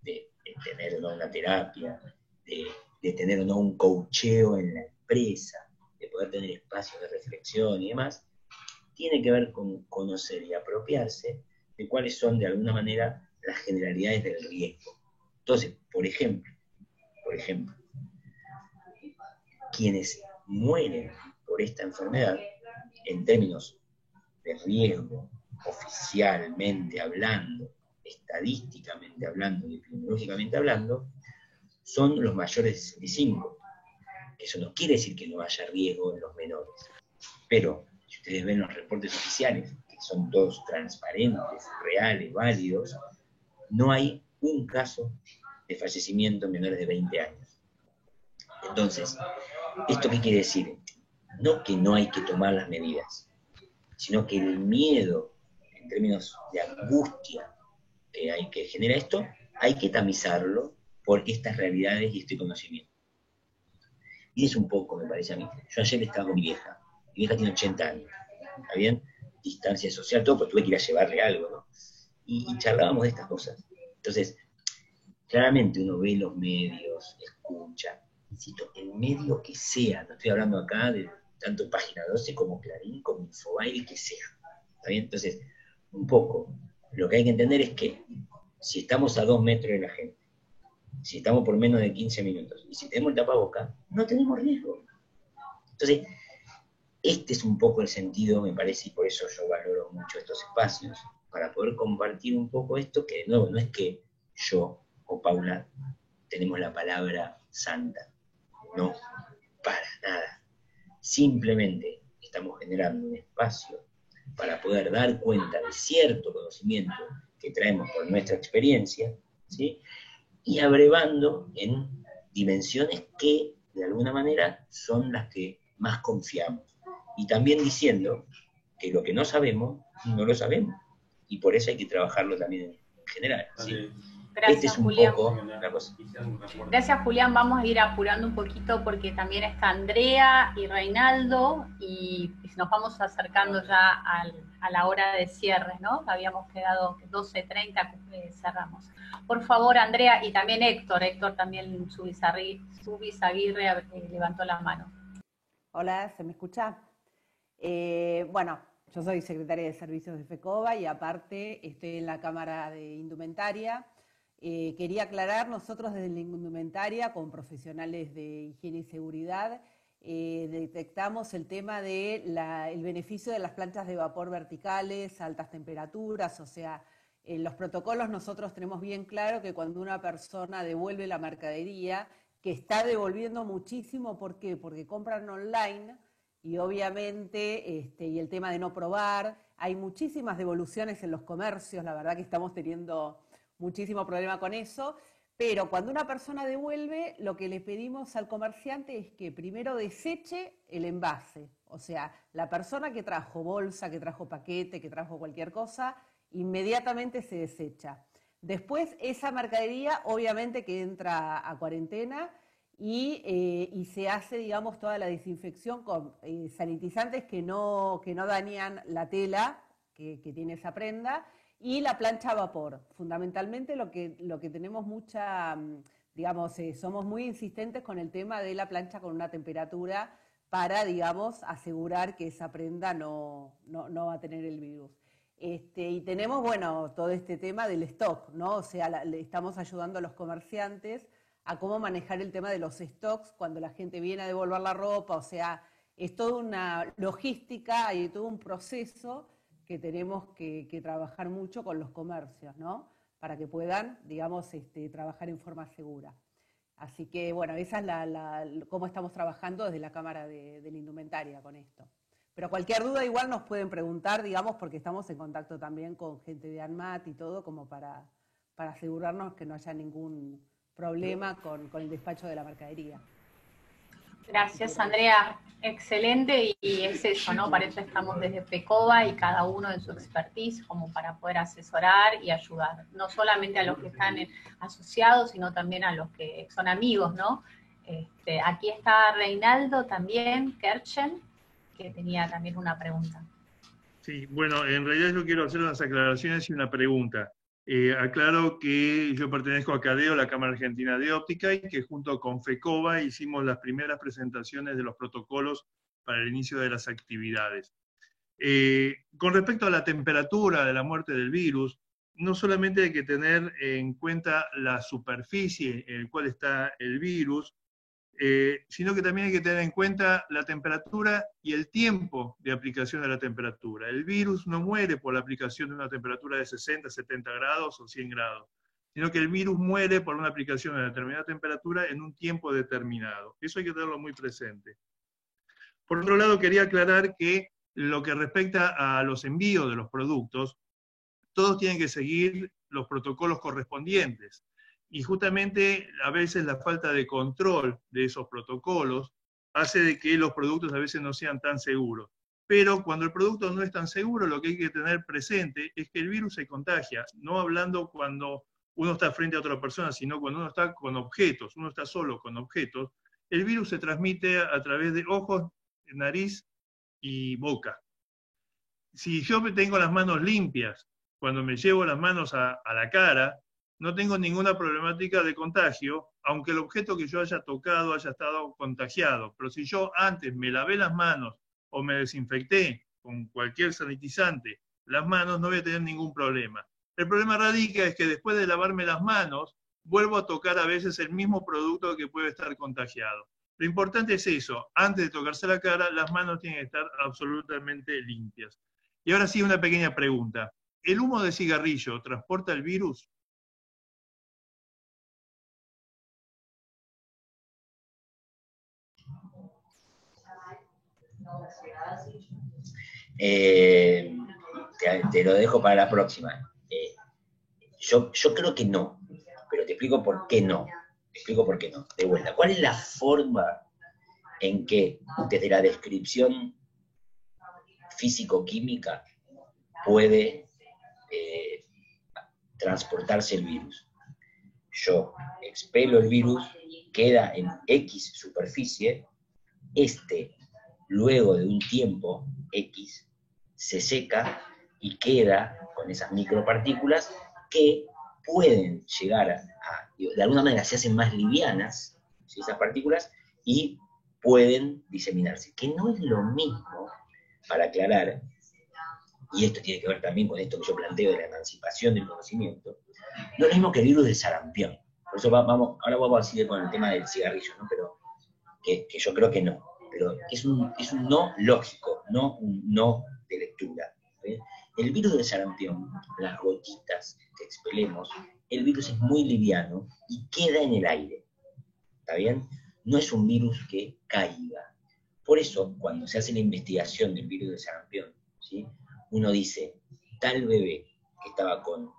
de tener o no una terapia, de tener o no un coacheo en la empresa, de poder tener espacios de reflexión y demás, tiene que ver con conocer y apropiarse de cuáles son, de alguna manera, las generalidades del riesgo. Entonces, por ejemplo, quienes mueren por esta enfermedad, en términos de riesgo, oficialmente hablando, estadísticamente hablando y epidemiológicamente hablando, son los mayores de 65. Eso no quiere decir que no haya riesgo en los menores. Pero, si ustedes ven los reportes oficiales, que son todos transparentes, reales, válidos, no hay un caso de fallecimiento en menores de 20 años. Entonces, ¿esto qué quiere decir? No que no hay que tomar las medidas, sino que el miedo, en términos de angustia que genera esto, hay que tamizarlo por estas realidades y este conocimiento. Y es un poco, me parece a mí. Yo ayer estaba con mi vieja tiene 80 años, ¿está bien? Distancia social, todo, porque tuve que ir a llevarle algo, ¿no? Y charlábamos de estas cosas. Entonces, claramente uno ve los medios, escucha, insisto, el medio que sea, no estoy hablando acá de tanto Página 12 como Clarín, como Infobae, el que sea, ¿está bien? Entonces, un poco, lo que hay que entender es que si estamos a 2 metros de la gente, si estamos por menos de 15 minutos, y si tenemos el tapaboca, no tenemos riesgo. Entonces, este es un poco el sentido, me parece, y por eso yo valoro mucho estos espacios, para poder compartir un poco esto, que de nuevo, no es que yo o Paula tenemos la palabra santa, no, para nada. Simplemente estamos generando un espacio para poder dar cuenta de cierto conocimiento que traemos por nuestra experiencia, ¿sí? Y abrevando en dimensiones que, de alguna manera, son las que más confiamos. Y también diciendo que lo que no sabemos, no lo sabemos. Y por eso hay que trabajarlo también en general, ¿sí? Gracias, es un Julián. poco la cosa. Gracias, Julián. Vamos a ir apurando un poquito porque también está Andrea y Reinaldo y nos vamos acercando ya a la hora de cierre, ¿no? Habíamos quedado 12:30, cerramos. Por favor, Andrea, y también Héctor. Héctor también, Subizaguirre levantó la mano. Hola, ¿se me escucha? Bueno, yo soy secretaria de Servicios de FECOBA y aparte estoy en la Cámara de Indumentaria. Quería aclarar, nosotros desde la indumentaria, con profesionales de higiene y seguridad, detectamos el tema del beneficio de las planchas de vapor verticales a altas temperaturas, o sea, en los protocolos nosotros tenemos bien claro que cuando una persona devuelve la mercadería, que está devolviendo muchísimo, ¿por qué? Porque compran online y obviamente, y el tema de no probar, hay muchísimas devoluciones en los comercios, la verdad que estamos teniendo muchísimo problema con eso, pero cuando una persona devuelve, lo que le pedimos al comerciante es que primero deseche el envase, o sea, la persona que trajo bolsa, que trajo paquete, que trajo cualquier cosa, inmediatamente se desecha. Después esa mercadería obviamente que entra a cuarentena y se hace, digamos, toda la desinfección con sanitizantes que no dañan la tela que tiene esa prenda, y la plancha a vapor. Fundamentalmente lo que tenemos mucha, digamos, somos muy insistentes con el tema de la plancha con una temperatura para, digamos, asegurar que esa prenda no va a tener el virus. Y tenemos, bueno, todo este tema del stock, ¿no? O sea, le estamos ayudando a los comerciantes a cómo manejar el tema de los stocks cuando la gente viene a devolver la ropa, o sea, es toda una logística y todo un proceso que tenemos que trabajar mucho con los comercios, ¿no? Para que puedan, digamos, trabajar en forma segura. Así que, bueno, esa es cómo estamos trabajando desde la Cámara de la Indumentaria con esto. Pero cualquier duda igual nos pueden preguntar, digamos, porque estamos en contacto también con gente de ANMAT y todo, como para asegurarnos que no haya ningún problema con el despacho de la mercadería. Gracias, Andrea. Excelente, y es eso, ¿no? Para eso estamos desde FECOBA y cada uno en su expertise como para poder asesorar y ayudar, no solamente a los que están asociados, sino también a los que son amigos, ¿no? Aquí está Reinaldo también, Kerchen, que tenía también una pregunta. Sí, bueno, en realidad yo quiero hacer unas aclaraciones y una pregunta. Aclaro que yo pertenezco a CADEO, la Cámara Argentina de Óptica, y que junto con FECOBA hicimos las primeras presentaciones de los protocolos para el inicio de las actividades. Con respecto a la temperatura de la muerte del virus, no solamente hay que tener en cuenta la superficie en la cual está el virus, sino que también hay que tener en cuenta la temperatura y el tiempo de aplicación de la temperatura. El virus no muere por la aplicación de una temperatura de 60, 70 grados o 100 grados, sino que el virus muere por una aplicación de determinada temperatura en un tiempo determinado. Eso hay que tenerlo muy presente. Por otro lado, quería aclarar que lo que respecta a los envíos de los productos, todos tienen que seguir los protocolos correspondientes. Y justamente a veces la falta de control de esos protocolos hace de que los productos a veces no sean tan seguros. Pero cuando el producto no es tan seguro, lo que hay que tener presente es que el virus se contagia, no hablando cuando uno está frente a otra persona, sino cuando uno está con objetos, uno está solo con objetos. El virus se transmite a través de ojos, nariz y boca. Si yo tengo las manos limpias, cuando me llevo las manos a la cara, no tengo ninguna problemática de contagio, aunque el objeto que yo haya tocado haya estado contagiado. Pero si yo antes me lavé las manos o me desinfecté con cualquier sanitizante las manos, no voy a tener ningún problema. El problema radica es que después de lavarme las manos, vuelvo a tocar a veces el mismo producto que puede estar contagiado. Lo importante es eso, antes de tocarse la cara, las manos tienen que estar absolutamente limpias. Y ahora sí, una pequeña pregunta. ¿El humo de cigarrillo transporta el virus? Te lo dejo para la próxima. Yo creo que no, pero te explico por qué no. Te explico por qué no. De vuelta, ¿cuál es la forma en que, desde la descripción físico-química, puede transportarse el virus? Yo expelo el virus, queda en X superficie, luego de un tiempo X, se seca y queda con esas micropartículas que pueden llegar de alguna manera se hacen más livianas, ¿sí?, esas partículas, y pueden diseminarse, que no es lo mismo, para aclarar, y esto tiene que ver también con esto que yo planteo de la emancipación del conocimiento, no es lo mismo que el virus del sarampión. Por eso ahora vamos a seguir con el tema del cigarrillo, ¿no? Pero que yo creo que no, pero es un no lógico, no un no de lectura. ¿Sí? El virus del sarampión, las gotitas que expelemos, el virus es muy liviano y queda en el aire. ¿Está bien? No es un virus que caiga. Por eso, cuando se hace la investigación del virus del sarampión, ¿sí?, uno dice, tal bebé que estaba con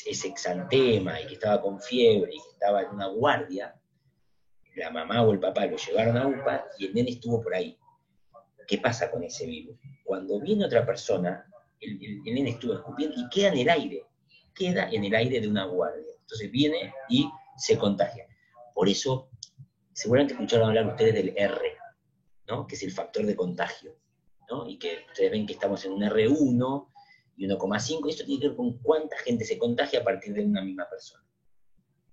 ese exantema y que estaba con fiebre y que estaba en una guardia, la mamá o el papá lo llevaron a UPA y el nene estuvo por ahí. ¿Qué pasa con ese virus? Cuando viene otra persona, el nene estuvo escupiendo y queda en el aire de una guardia. Entonces viene y se contagia. Por eso, seguramente escucharon hablar ustedes del R, ¿no?, que es el factor de contagio, ¿no? Y que ustedes ven que estamos en un R1 y 1,5, y esto tiene que ver con cuánta gente se contagia a partir de una misma persona.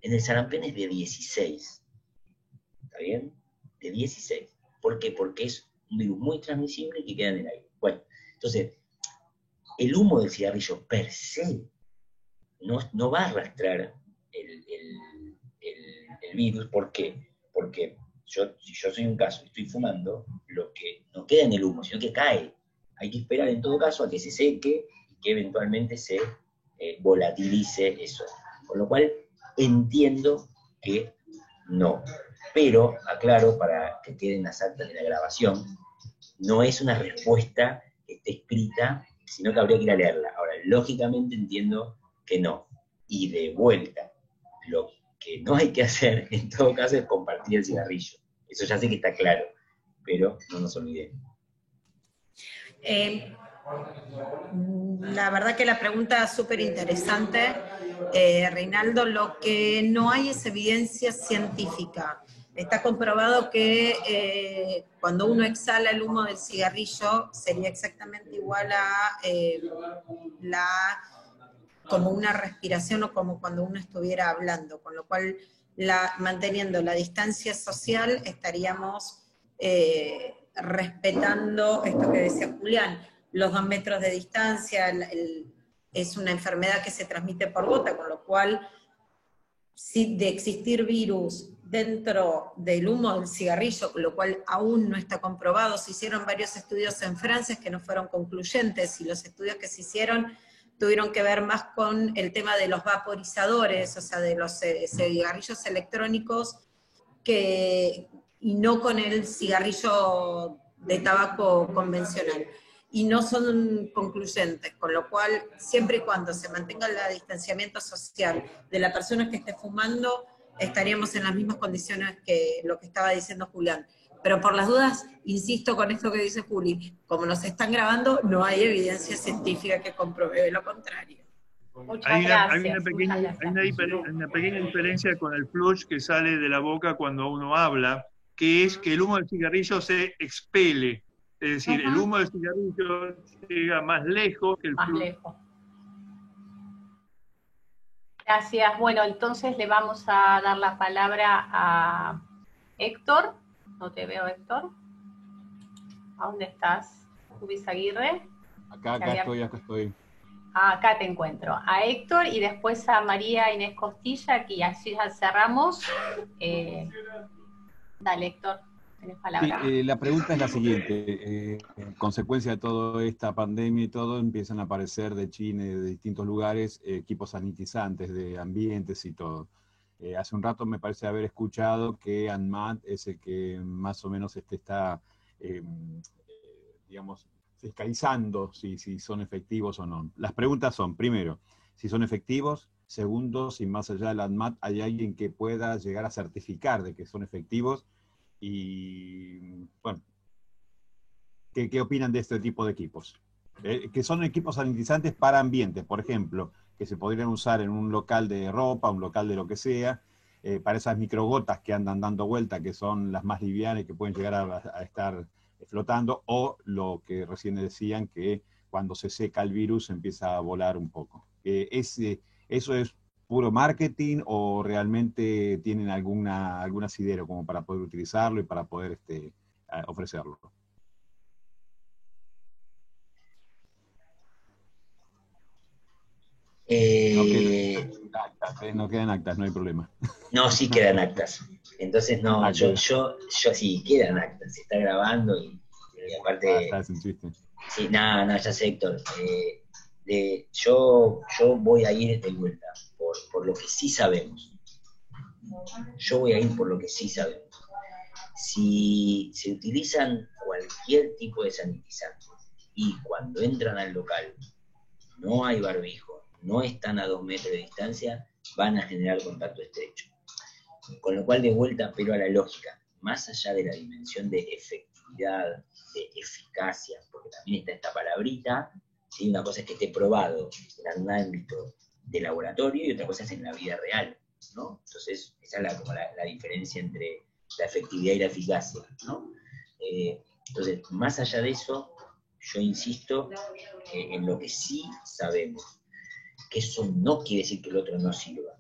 En el sarampión es de 16, ¿está bien? De 16. ¿Por qué? Porque es un virus muy transmisible que queda en el aire. Bueno, entonces, el humo del cigarrillo per se no va a arrastrar el virus. ¿Por qué? Porque si yo soy un caso y estoy fumando, lo que no queda en el humo, sino que cae. Hay que esperar en todo caso a que se seque y que eventualmente se volatilice eso. Con lo cual, entiendo que no. Pero, aclaro, para que queden las actas de la grabación, no es una respuesta que esté escrita, sino que habría que ir a leerla. Ahora, lógicamente entiendo que no. Y de vuelta, lo que no hay que hacer, en todo caso, es compartir el cigarrillo. Eso ya sé que está claro, pero no nos olvidemos. La verdad que la pregunta es súper interesante, Reinaldo. Lo que no hay es evidencia científica. Está comprobado que cuando uno exhala el humo del cigarrillo sería exactamente igual a como una respiración o como cuando uno estuviera hablando, con lo cual manteniendo la distancia social estaríamos respetando esto que decía Julián, los 2 metros de distancia. Es una enfermedad que se transmite por gota, con lo cual, si de existir virus dentro del humo del cigarrillo, lo cual aún no está comprobado, se hicieron varios estudios en Francia que no fueron concluyentes, y los estudios que se hicieron tuvieron que ver más con el tema de los vaporizadores, o sea, de los cigarrillos electrónicos, y no con el cigarrillo de tabaco convencional. y no son concluyentes, con lo cual, siempre y cuando se mantenga el distanciamiento social de la persona que esté fumando, estaríamos en las mismas condiciones que lo que estaba diciendo Julián. Pero por las dudas, insisto con esto que dice Juli, como nos están grabando, no hay evidencia científica que compruebe lo contrario. Hay una pequeña diferencia con el flush que sale de la boca cuando uno habla, que es que el humo del cigarrillo se expele. Es decir, el humo del cigarrillo llega más lejos que el flush. Más lejos. Gracias. Bueno, entonces le vamos a dar la palabra a Héctor. No te veo, Héctor. ¿A dónde estás? Rubis Aguirre. Acá estoy. Acá te encuentro. A Héctor y después a María Inés Costilla, y así ya cerramos. Dale, Héctor, tenés palabra. Sí, la pregunta es la siguiente. En consecuencia de toda esta pandemia y todo, empiezan a aparecer de China y de distintos lugares equipos sanitizantes de ambientes y todo. Hace un rato me parece haber escuchado que ANMAT es el que más o menos está, digamos, fiscalizando si son efectivos o no. Las preguntas son, primero, si son efectivos. Segundo, si más allá del ANMAT hay alguien que pueda llegar a certificar de que son efectivos. Y, bueno, ¿qué opinan de este tipo de equipos? Que son equipos sanitizantes para ambientes, por ejemplo, que se podrían usar en un local de ropa, un local de lo que sea, para esas microgotas que andan dando vuelta, que son las más livianas y que pueden llegar a estar flotando, o lo que recién decían, que cuando se seca el virus empieza a volar un poco. ¿Eso es puro marketing o realmente tienen algún asidero como para poder utilizarlo y para poder ofrecerlo? No quedan actas, no hay problema. No, sí quedan actas. Entonces, no, yo sí, quedan actas. Se está grabando y aparte... es un chiste. Sí, no, ya sé, Héctor. Yo voy a ir de vuelta por lo que sí sabemos. Yo voy a ir por lo que sí sabemos. Si se utilizan cualquier tipo de sanitizante y cuando entran al local no hay barbijo, no están a 2 metros de distancia, van a generar contacto estrecho. Con lo cual, de vuelta, pero a la lógica, más allá de la dimensión de efectividad, de eficacia, porque también está esta palabrita, ¿sí? Una cosa es que esté probado en un ámbito de laboratorio y otra cosa es en la vida real, ¿no? Entonces, esa es como la diferencia entre la efectividad y la eficacia, ¿no? Entonces, más allá de eso, yo insisto en lo que sí sabemos, que eso no quiere decir que el otro no sirva,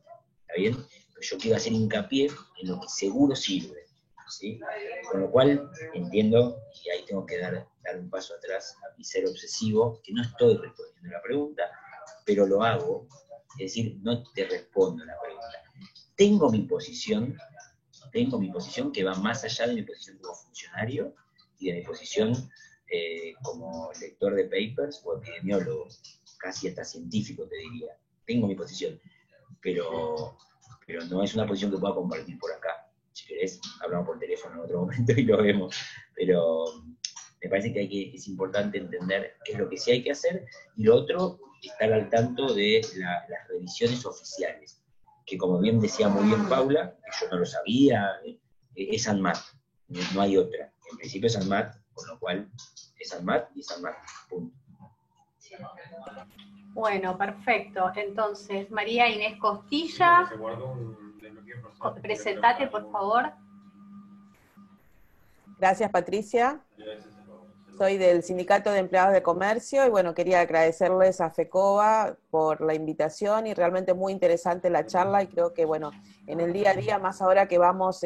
¿está bien? Pero yo quiero hacer hincapié en lo que seguro sirve, ¿sí? Con lo cual, entiendo, y ahí tengo que dar un paso atrás a mi ser obsesivo, que no estoy respondiendo la pregunta, pero lo hago, es decir, no te respondo la pregunta. Tengo mi posición que va más allá de mi posición como funcionario y de mi posición como lector de papers o epidemiólogo, casi hasta científico te diría. Tengo mi posición, pero no es una posición que pueda compartir por acá. Si querés, hablamos por teléfono en otro momento y lo vemos. Pero me parece que es importante entender qué es lo que sí hay que hacer, y lo otro, estar al tanto de las revisiones oficiales, que como bien decía muy bien Paula, que yo no lo sabía, es ANMAT, no hay otra. En principio es ANMAT, con lo cual es ANMAT y es ANMAT, punto. Bueno, perfecto. Entonces, María Inés Costilla, presentate, por favor. Gracias, Patricia. Soy del Sindicato de Empleados de Comercio y bueno, quería agradecerles a FECOBA por la invitación y realmente muy interesante la charla, y creo que bueno, en el día a día, más ahora que vamos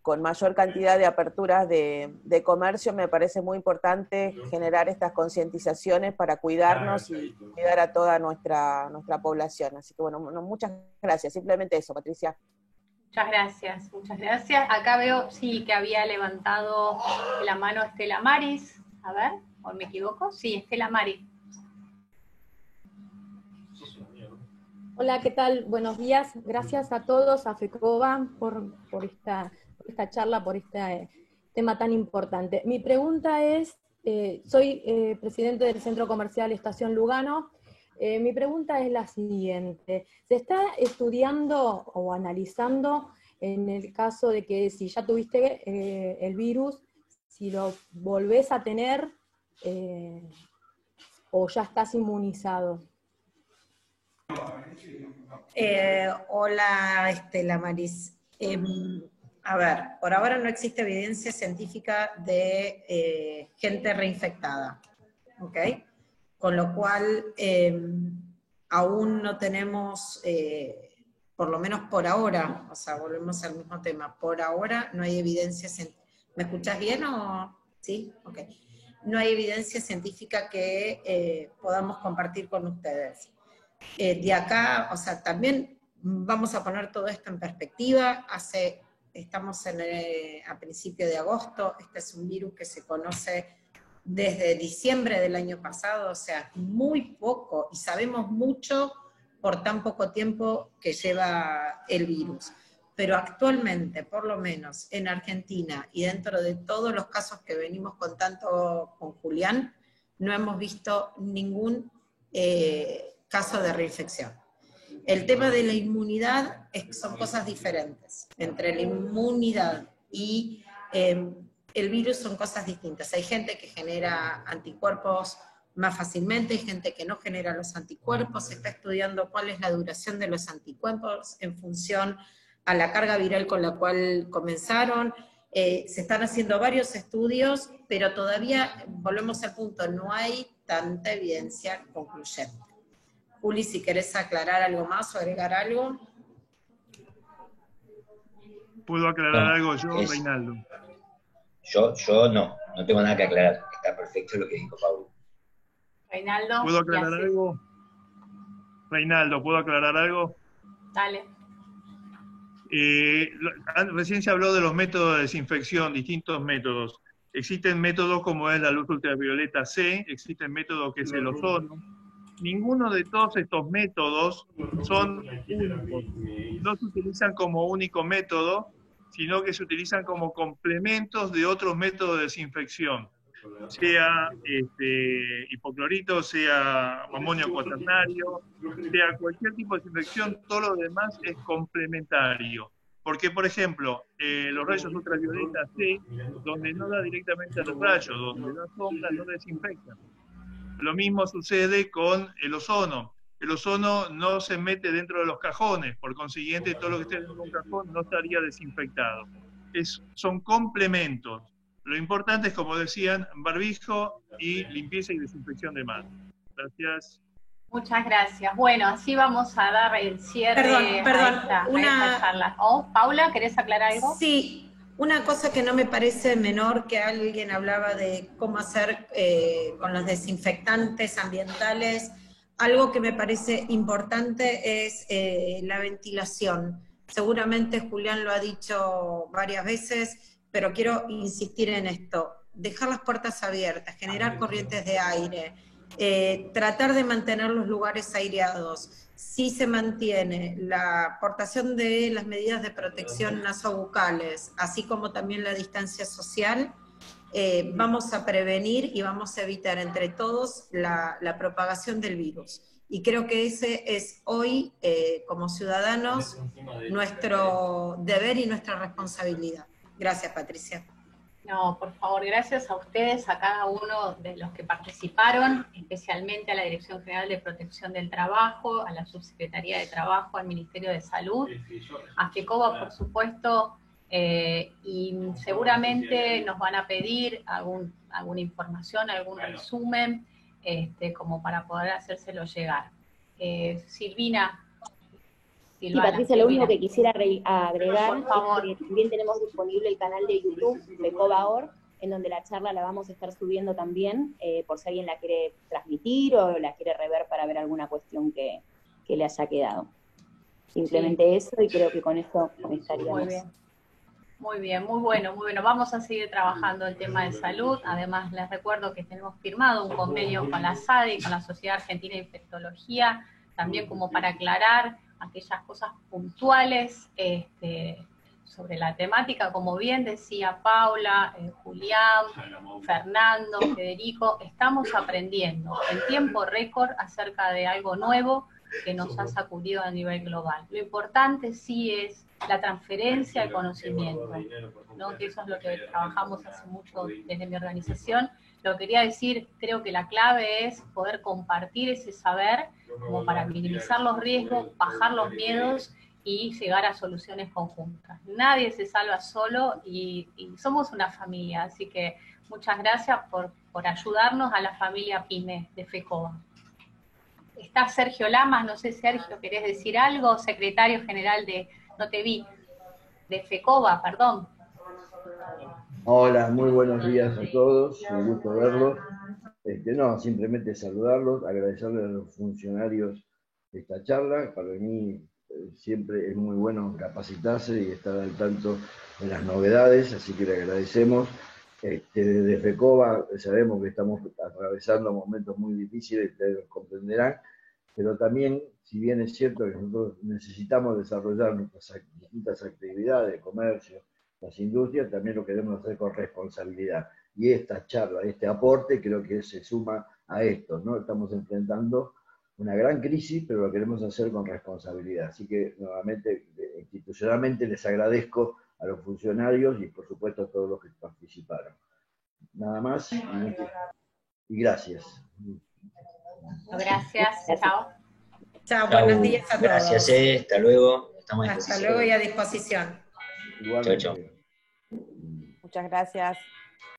con mayor cantidad de aperturas de comercio, me parece muy importante generar estas concientizaciones para cuidarnos y cuidar a toda nuestra población. Así que bueno, muchas gracias. Simplemente eso, Patricia. Muchas gracias, muchas gracias. Acá veo, sí, que había levantado la mano Estela Maris. A ver, ¿o me equivoco? Sí, Estela Maris. Hola, ¿qué tal? Buenos días. Gracias a todos, a FECOBA, por esta charla, por este tema tan importante. Mi pregunta es Soy presidente del Centro Comercial Estación Lugano. Mi pregunta es la siguiente. ¿Se está estudiando o analizando en el caso de que si ya tuviste el virus, si lo volvés a tener o ya estás inmunizado? Hola, Estela Maris. A ver, por ahora no existe evidencia científica de gente reinfectada, ¿ok? Con lo cual, aún no tenemos, por lo menos por ahora, o sea, volvemos al mismo tema, por ahora no hay evidencia científica. ¿Me escuchás bien o...? ¿Sí? Ok. No hay evidencia científica que podamos compartir con ustedes. De acá, o sea, también vamos a poner todo esto en perspectiva. Estamos a principios de agosto, este es un virus que se conoce desde diciembre del año pasado, o sea, muy poco, y sabemos mucho por tan poco tiempo que lleva el virus. Pero actualmente, por lo menos en Argentina, y dentro de todos los casos que venimos contando con Julián, no hemos visto ningún caso de reinfección. El tema de la inmunidad son cosas diferentes. Entre la inmunidad y el virus son cosas distintas. Hay gente que genera anticuerpos más fácilmente, hay gente que no genera los anticuerpos. Se está estudiando cuál es la duración de los anticuerpos en función a la carga viral con la cual comenzaron. Se están haciendo varios estudios, pero todavía, volvemos al punto, no hay tanta evidencia concluyente. Juli, si querés aclarar algo más o agregar algo. ¿Puedo aclarar algo yo, Reinaldo? Yo no tengo nada que aclarar. Está perfecto lo que dijo Pablo. Reinaldo. ¿Puedo aclarar algo? Reinaldo, ¿puedo aclarar algo? Dale. Recién se habló de los métodos de desinfección, distintos métodos. Existen métodos como es la luz ultravioleta C, existen métodos que es el ozono. Ninguno de todos estos métodos son únicos. No se utilizan como único método, sino que se utilizan como complementos de otros métodos de desinfección, sea hipoclorito, sea amonio cuaternario, sea cualquier tipo de desinfección, todo lo demás es complementario. Porque, por ejemplo, los rayos ultravioleta C, donde no da directamente a los rayos, donde da sombra, no desinfectan. Lo mismo sucede con el ozono. El ozono no se mete dentro de los cajones, por consiguiente todo lo que esté dentro de un cajón no estaría desinfectado. Son complementos. Lo importante es, como decían, barbijo y limpieza y desinfección de manos. Gracias. Muchas gracias. Bueno, así vamos a dar el cierre a esta charla. Paula, ¿querés aclarar algo? Sí. Una cosa que no me parece menor, que alguien hablaba de cómo hacer con los desinfectantes ambientales, algo que me parece importante es la ventilación. Seguramente Julián lo ha dicho varias veces, pero quiero insistir en esto. Dejar las puertas abiertas, generar corrientes de aire, tratar de mantener los lugares aireados. Si se mantiene la aportación de las medidas de protección nasobucales, así como también la distancia social, vamos a prevenir y vamos a evitar entre todos la propagación del virus. Y creo que ese es hoy, como ciudadanos, nuestro deber y nuestra responsabilidad. Gracias, Patricia. No, por favor, gracias a ustedes, a cada uno de los que participaron, especialmente a la Dirección General de Protección del Trabajo, a la Subsecretaría de Trabajo, al Ministerio de Salud, a FECOBA, por supuesto, y seguramente nos van a pedir alguna información, algún resumen, como para poder hacérselo llegar. Silvina. Sí, Patricia, lo único que quisiera agregar es que también tenemos disponible el canal de YouTube de FECOBA.org, en donde la charla la vamos a estar subiendo también, por si alguien la quiere transmitir o la quiere rever para ver alguna cuestión que le haya quedado. Simplemente eso, y creo que con eso estaríamos. Muy bien. Muy bien, muy bueno, muy bueno. Vamos a seguir trabajando el tema de salud. Además, les recuerdo que tenemos firmado un convenio con la SADE, con la Sociedad Argentina de Infectología, también como para aclarar aquellas cosas puntuales sobre la temática, como bien decía Paula, Julián, Fernando, Federico, estamos aprendiendo en tiempo récord acerca de algo nuevo que nos ha sacudido a nivel global. Lo importante sí es la transferencia de conocimiento, ¿no? Que eso es lo que trabajamos hace mucho desde mi organización. Lo que quería decir, creo que la clave es poder compartir ese saber como para minimizar los riesgos, bajar los miedos y llegar a soluciones conjuntas. Nadie se salva solo y somos una familia, así que muchas gracias por ayudarnos a la familia PYME de FECOBA. Está Sergio Lamas, no sé, Sergio, ¿querés decir algo? Secretario General de, no te vi, de FECOBA, perdón. Hola, muy buenos días a todos, un gusto verlos. No, simplemente saludarlos, agradecerles a los funcionarios de esta charla. Para mí siempre es muy bueno capacitarse y estar al tanto de las novedades, así que le agradecemos. Desde FECOBA sabemos que estamos atravesando momentos muy difíciles, ustedes lo comprenderán, pero también, si bien es cierto que nosotros necesitamos desarrollar nuestras distintas actividades, comercio, las industrias, también lo queremos hacer con responsabilidad. Y esta charla, este aporte, creo que se suma a esto, ¿no? Estamos enfrentando una gran crisis, pero lo queremos hacer con responsabilidad. Así que, nuevamente, institucionalmente les agradezco a los funcionarios y, por supuesto, a todos los que participaron. Nada más y gracias. Gracias, chao. Chao, buenos días a todos. Gracias, hasta luego. Estamos a Hasta disposición. luego y a disposición. Igualmente. Chao, chao. Muchas gracias.